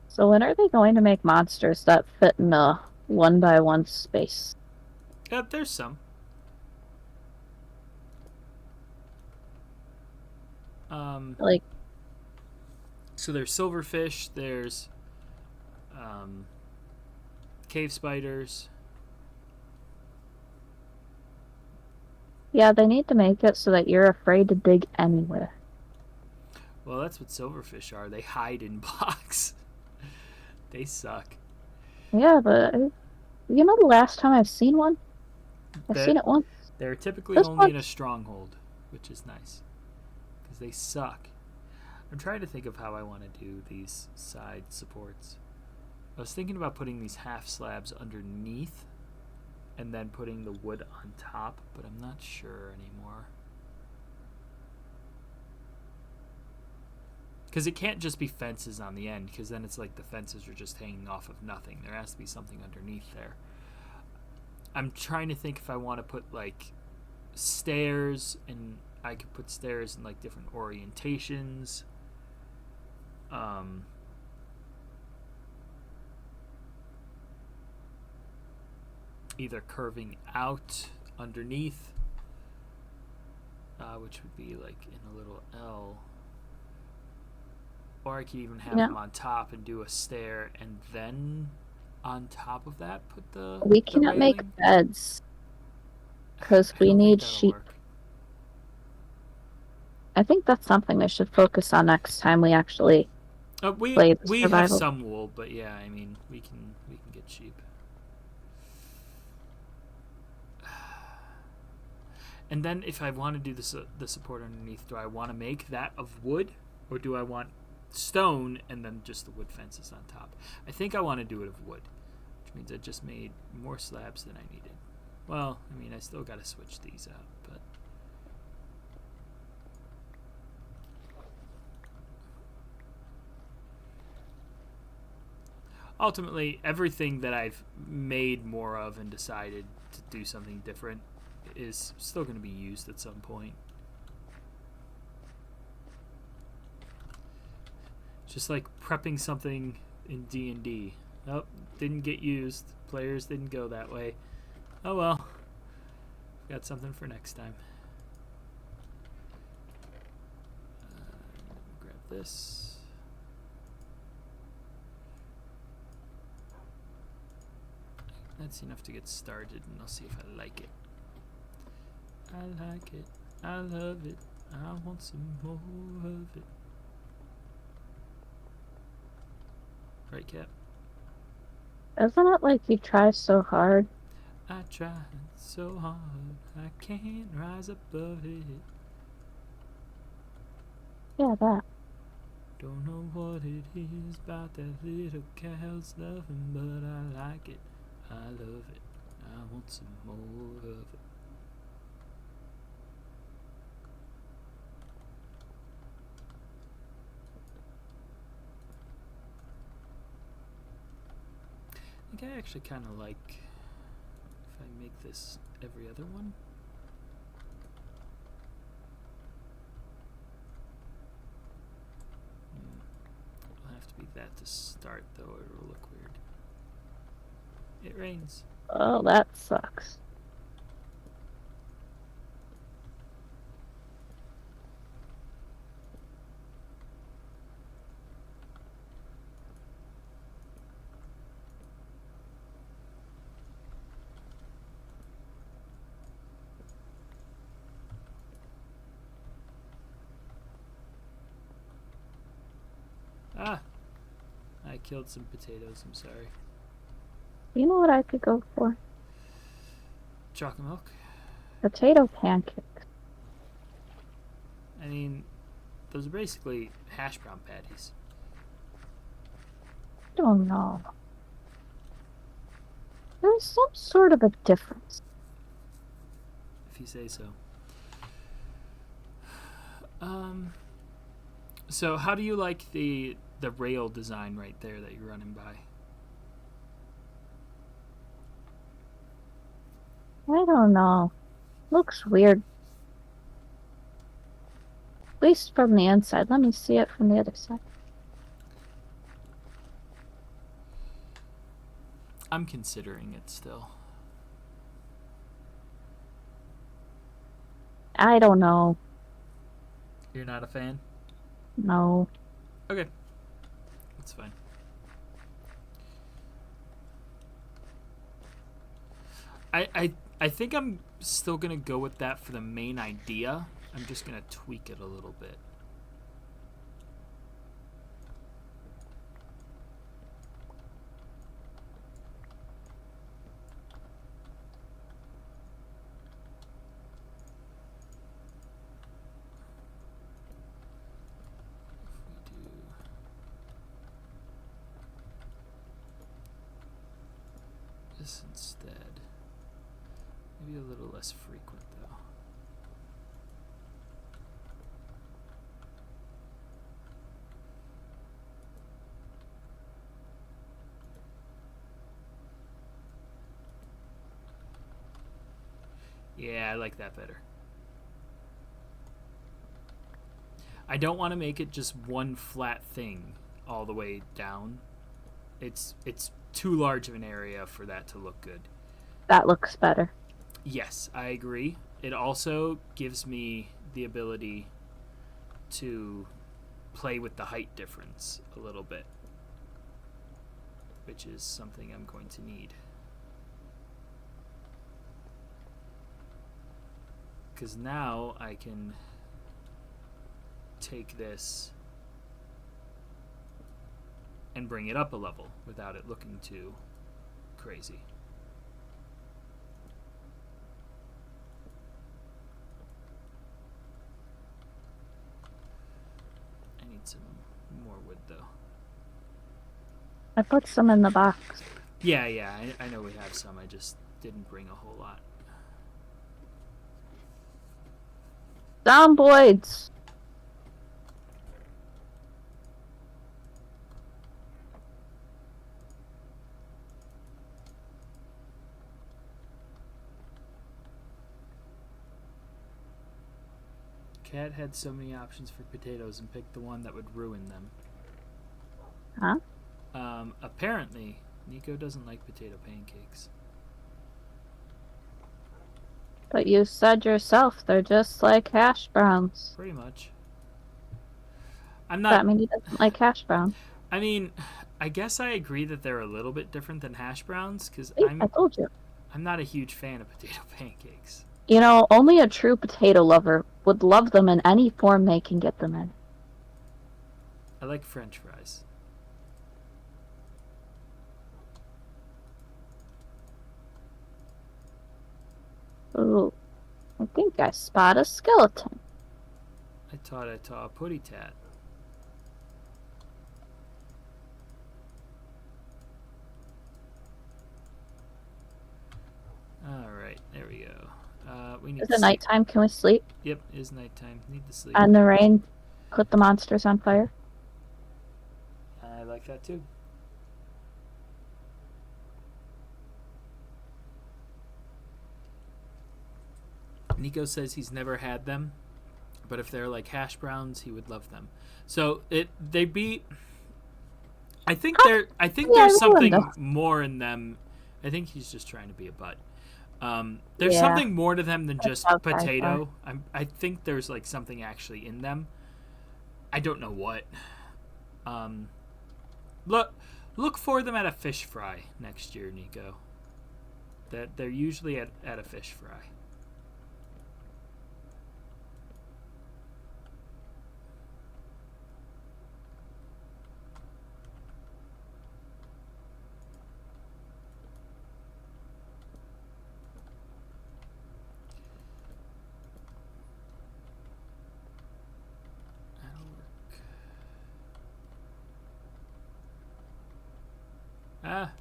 So when are they going to make monsters that fit in a 1x1 space? Yeah, there's some. Like, So there's silverfish. There's cave spiders. yeah, they need to make it so that you're afraid to dig anywhere. Well, that's what silverfish are. They hide in blocks. They suck. Yeah, but you know the last time I've seen one? I've seen it once. They're typically This only in one. a stronghold, which is nice. Because they suck. I'm trying to think of how I want to do these side supports. I was thinking about putting these half slabs underneath and then putting the wood on top, but I'm not sure anymore. Because it can't just be fences on the end, because then it's like the fences are just hanging off of nothing. There has to be something underneath there. I'm trying to think if I want to put like stairs, and I could put stairs in like different orientations. Either curving out underneath, which would be like in a little L, or I could even have Yeah. them on top and do a stair, and then on top of that put We the can't make railing. beds because I we don't think need that'll sheep. work. I think that's something we should focus on next time we actually We play the we have survival. some wool, but yeah, I mean we can get sheep. And then if I want to do the support underneath, do I want to make that of wood, or do I want stone and then just the wood fences on top? I think I want to do it of wood, which means I just made more slabs than I needed. Well, I mean I still got to switch these out, but ultimately everything that I've made more of and decided to do something different is still going to be used at some point. Just like prepping something in D&D. Nope, didn't get used. Players didn't go that way. Oh well. Got something for next time. Grab this. That's enough to get started, and I'll see if I like it. I like it. I love it. I want some more of it. Right, Cap? Isn't it like you try so hard? I tried so hard, I can't rise above it. Yeah, that. Don't know what it is about that little cow's loving, but I like it. I love it. I want some more of it. I think I actually kind of like if I make this every other one. It'll have to be that to start, though, or it'll look weird. It rains. Oh, that sucks. Ah! I killed some potatoes, I'm sorry. You know what I could go for? Chocolate milk? Potato pancakes. I mean, those are basically hash brown patties. I don't know. There's some sort of a difference. If you say so. So how do you like the rail design right there that you're running by? I don't know. Looks weird. At least from the inside. Let me see it from the other side. I'm considering it still. I don't know. You're not a fan? No. Okay. That's fine. I think I'm still gonna go with that for the main idea. I'm just gonna tweak it a little bit. If we do this instead, maybe a little less frequent though. Yeah, I like that better. I don't want to make it just one flat thing all the way down. It's too large of an area for that to look good. That looks better. Yes, I agree. It also gives me the ability to play with the height difference a little bit, which is something I'm going to need. Because now I can take this and bring it up a level without it looking too crazy. I need some more wood though. I put some in the box. Yeah, I know we have some. I just didn't bring a whole lot. Zomboids! Cat had so many options for potatoes and picked the one that would ruin them. Huh? Apparently, Nico doesn't like potato pancakes. But you said yourself they're just like hash browns. Pretty much. Does that mean he doesn't like hash browns? I mean, I guess I agree that they're a little bit different than hash browns because I told you. I'm not a huge fan of potato pancakes. You know, only a true potato lover would love them in any form they can get them in. I like French fries. Ooh, I think I spot a skeleton. I thought I saw a putty tat. Alright, there we go. We need Is it nighttime? Can we sleep? Yep, it is nighttime. Need to sleep. And the rain put the monsters on fire? I like that too. Nico says he's never had them, but if they're like hash browns, he would love them. So they beat. I think there's something more in them. I think he's just trying to be a butt. There's something more to them than just potato. I think there's like something actually in them. I don't know what. Look for them at a fish fry next year, Nico. That they're usually at a fish fry.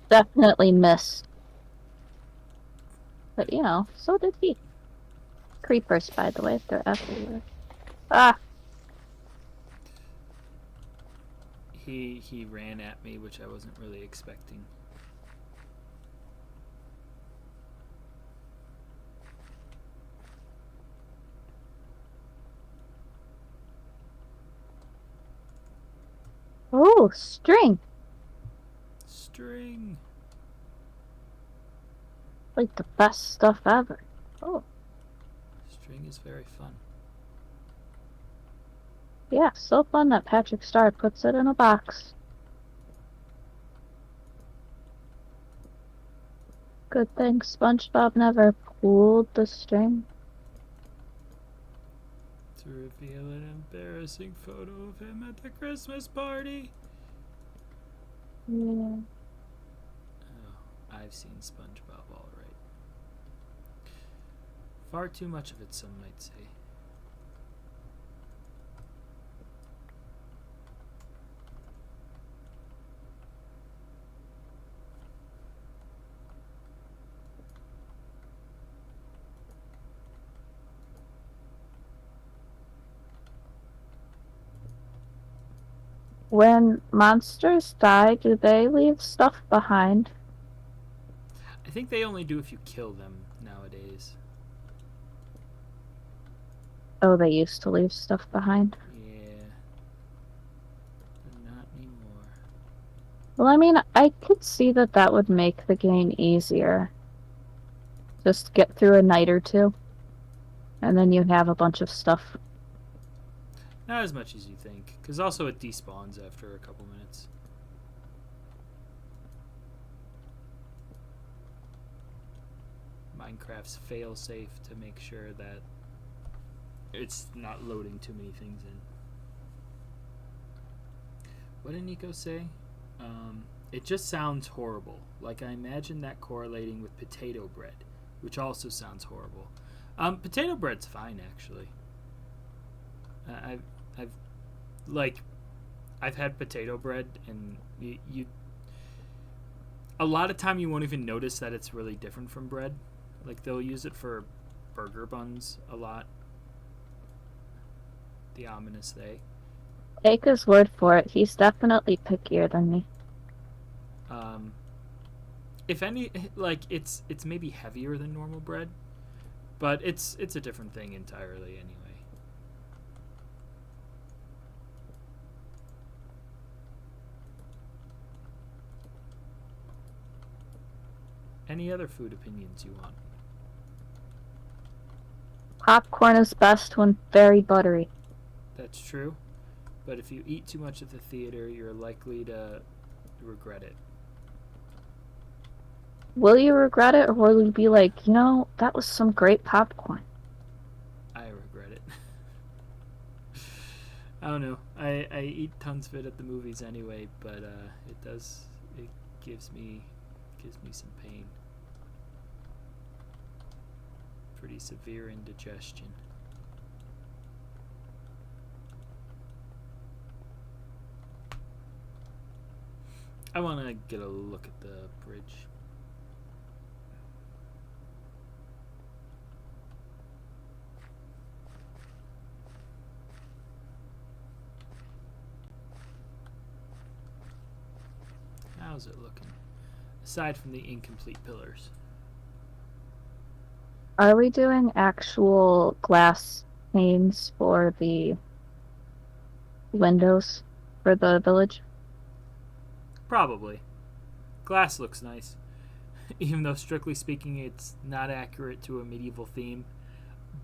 Definitely missed. But, you know, so did he. Creepers, by the way, they're everywhere. Ah! He ran at me, which I wasn't really expecting. Oh, string! String! Like the best stuff ever. Oh. String is very fun. Yeah, so fun that Patrick Star puts it in a box. Good thing SpongeBob never pulled the string. To reveal an embarrassing photo of him at the Christmas party. Yeah. Oh, I've seen SpongeBob all right. Far too much of it, some might say. When monsters die, do they leave stuff behind? I think they only do if you kill them nowadays. Oh, they used to leave stuff behind. Yeah. But not anymore. Well, I mean, I could see that that would make the game easier. Just get through a night or two, and then you have a bunch of stuff. Not as much as you think, because also it despawns after a couple minutes. Minecraft's fail-safe to make sure that it's not loading too many things in. What did Nico say? It just sounds horrible. Like I imagine that correlating with potato bread, which also sounds horrible. Potato bread's fine actually. I've like I've had potato bread, and you a lot of time you won't even notice that it's really different from bread. Like they'll use it for burger buns a lot. The ominous they. Take his word for it. He's definitely pickier than me. Um, if any, like it's maybe heavier than normal bread, but it's a different thing entirely anyway. Any other food opinions you want? Popcorn is best when very buttery. That's true, but if you eat too much at the theater, you're likely to regret it. Will you regret it, or will you be like, that was some great popcorn? I regret it. I don't know. I eat tons of it at the movies anyway, but it gives me some pain. Pretty severe indigestion. I want to get a look at the bridge. How's it looking? Aside from the incomplete pillars. Are we doing actual glass panes for the windows for the village? Probably. Glass looks nice. Even though, strictly speaking, it's not accurate to a medieval theme,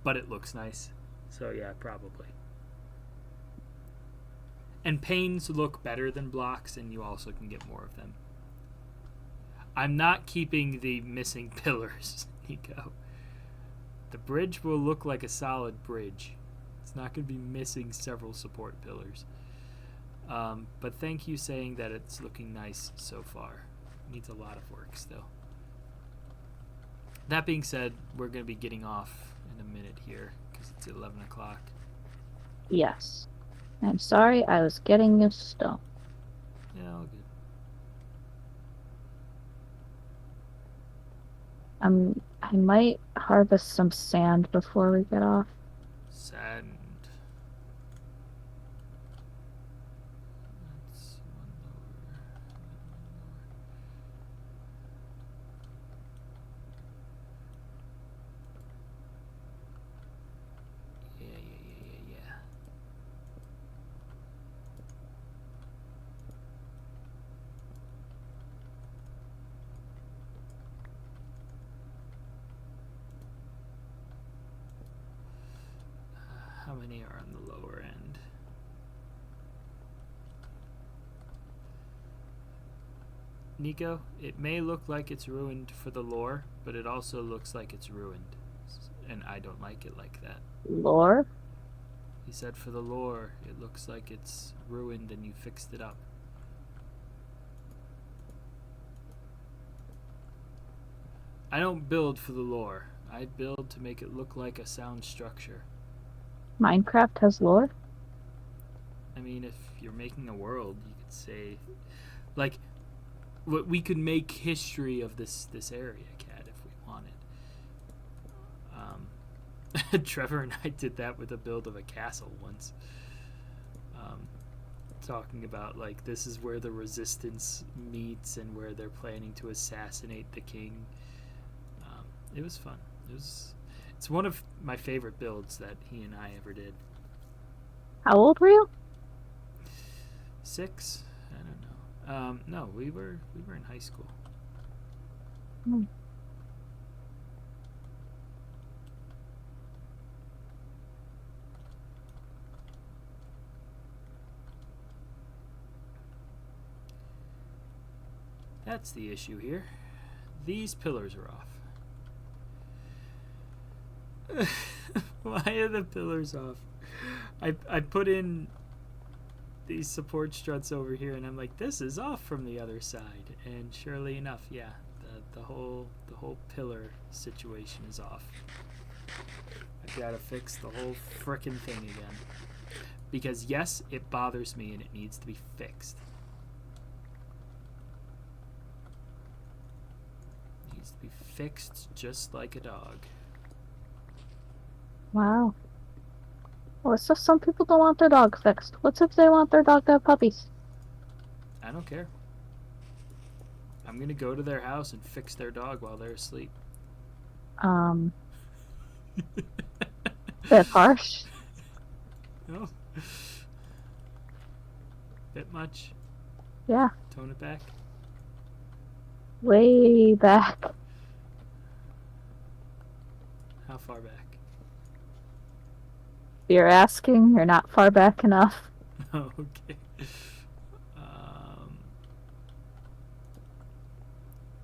but it looks nice. So, yeah, probably. And panes look better than blocks, and you also can get more of them. I'm not keeping the missing pillars, Nico. The bridge will look like a solid bridge. It's not going to be missing several support pillars. But thank you saying that it's looking nice so far. It needs a lot of work still. That being said, we're going to be getting off in a minute here because it's 11 o'clock. Yes. I'm sorry, I was getting you stone. Yeah, all good. I might harvest some sand before we get off. Sand. That's one lower. Yeah. How many are on the lower end? Nico, it may look like it's ruined for the lore, but it also looks like it's ruined. And I don't like it like that. Lore? He said for the lore, it looks like it's ruined and you fixed it up. I don't build for the lore. I build to make it look like a sound structure. Minecraft has lore? I mean, if you're making a world, you could say, like, we could make history of this area, Cat, if we wanted. Trevor and I did that with a build of a castle once. Talking about, like, this is where the resistance meets and where they're planning to assassinate the king. It was fun. It's one of my favorite builds that he and I ever did. How old were you? 6? I don't know. No, we were in high school. Hmm. That's the issue here. These pillars are off. Why are the pillars off? I put in these support struts over here, and I'm like, this is off from the other side. And surely enough, yeah, the whole pillar situation is off. I've got to fix the whole frickin' thing again. Because yes, it bothers me and it needs to be fixed. It needs to be fixed just like a dog. Wow. Well, it's just some people don't want their dog fixed. What's if they want their dog to have puppies? I don't care. I'm gonna go to their house and fix their dog while they're asleep. Bit harsh. No. Bit much. Yeah. Tone it back. Way back. How far back? You're asking, you're not far back enough. Okay.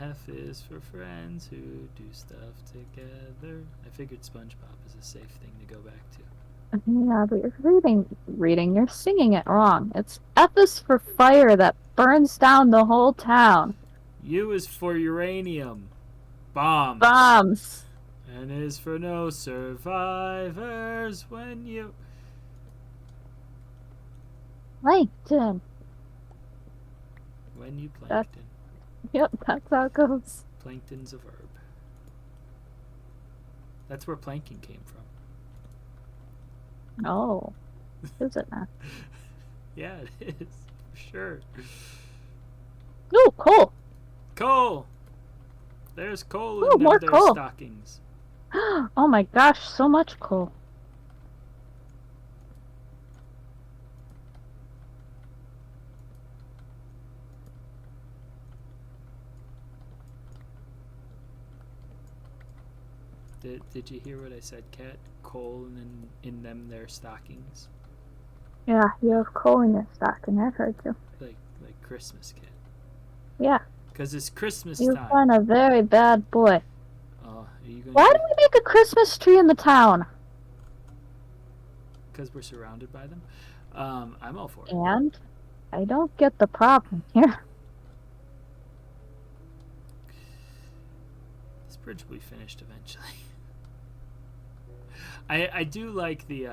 F is for friends who do stuff together. I figured SpongeBob is a safe thing to go back to. Yeah, but you're reading, you're singing it wrong. It's F is for fire that burns down the whole town. U is for uranium. Bombs. Bombs. N is for no survivors when you... Plankton. When you plankton. Yep, that's how it goes. Plankton's a verb. That's where planking came from. Oh. Is it not? Yeah, it is. For sure. Ooh, coal. Coal! There's coal Ooh, in more their coal. stockings. Oh my gosh, so much coal. Did you hear what I said, Kat? Coal in them their stockings? Yeah, you have coal in your stocking, I heard you. Like Christmas, Kat. Yeah. Because it's Christmas You've time. been a very bad boy. Are you gonna Why do we make a Christmas tree in the town? Because we're surrounded by them? I'm all for it. And I don't get the problem here. This bridge will be finished eventually. I do like the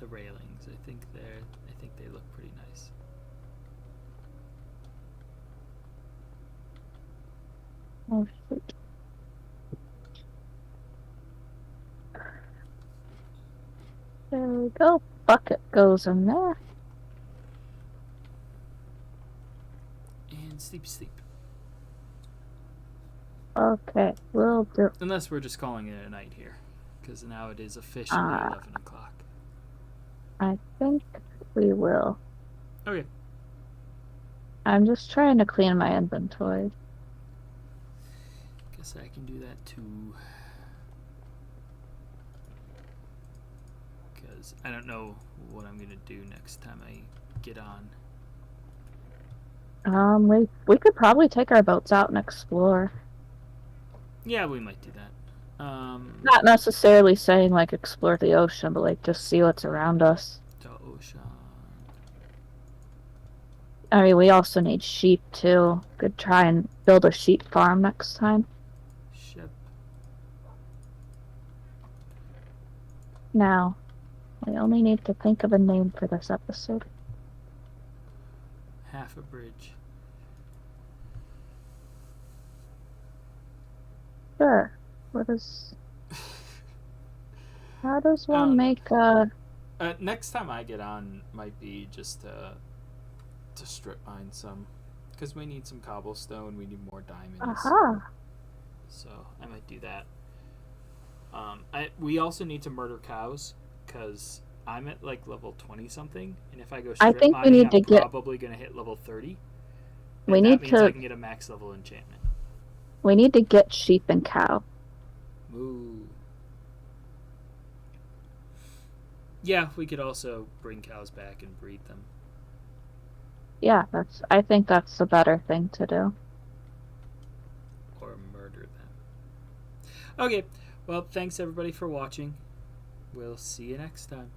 railings. I think they look pretty nice. Oh shoot. There we go. Bucket goes in there. And sleep. Okay, will do. Unless we're just calling it a night here. Because now it is officially 11 o'clock. I think we will. Okay. I'm just trying to clean my inventory. Guess I can do that too. Because I don't know what I'm going to do next time I get on. We could probably take our boats out and explore. Yeah, we might do that. Not necessarily saying like explore the ocean, but like just see what's around us. The ocean. I mean, we also need sheep too. Could try and build a sheep farm next time. Ship. Now, we only need to think of a name for this episode. Half a bridge. Sure. What is... How does one make a... Next time I get on might be just to strip mine some. Because we need some cobblestone, we need more diamonds. Aha! So I might do that. We also need to murder cows because I'm at like level 20 something, and if I go I strip think we mining, need I'm to get. probably gonna hit level 30, We and that need means I to. can get a max level enchantment. We need to get sheep and cow. Ooh. Yeah, we could also bring cows back and breed them. Yeah, that's. I think that's the better thing to do. Or murder them. Okay, well, thanks everybody for watching. We'll see you next time.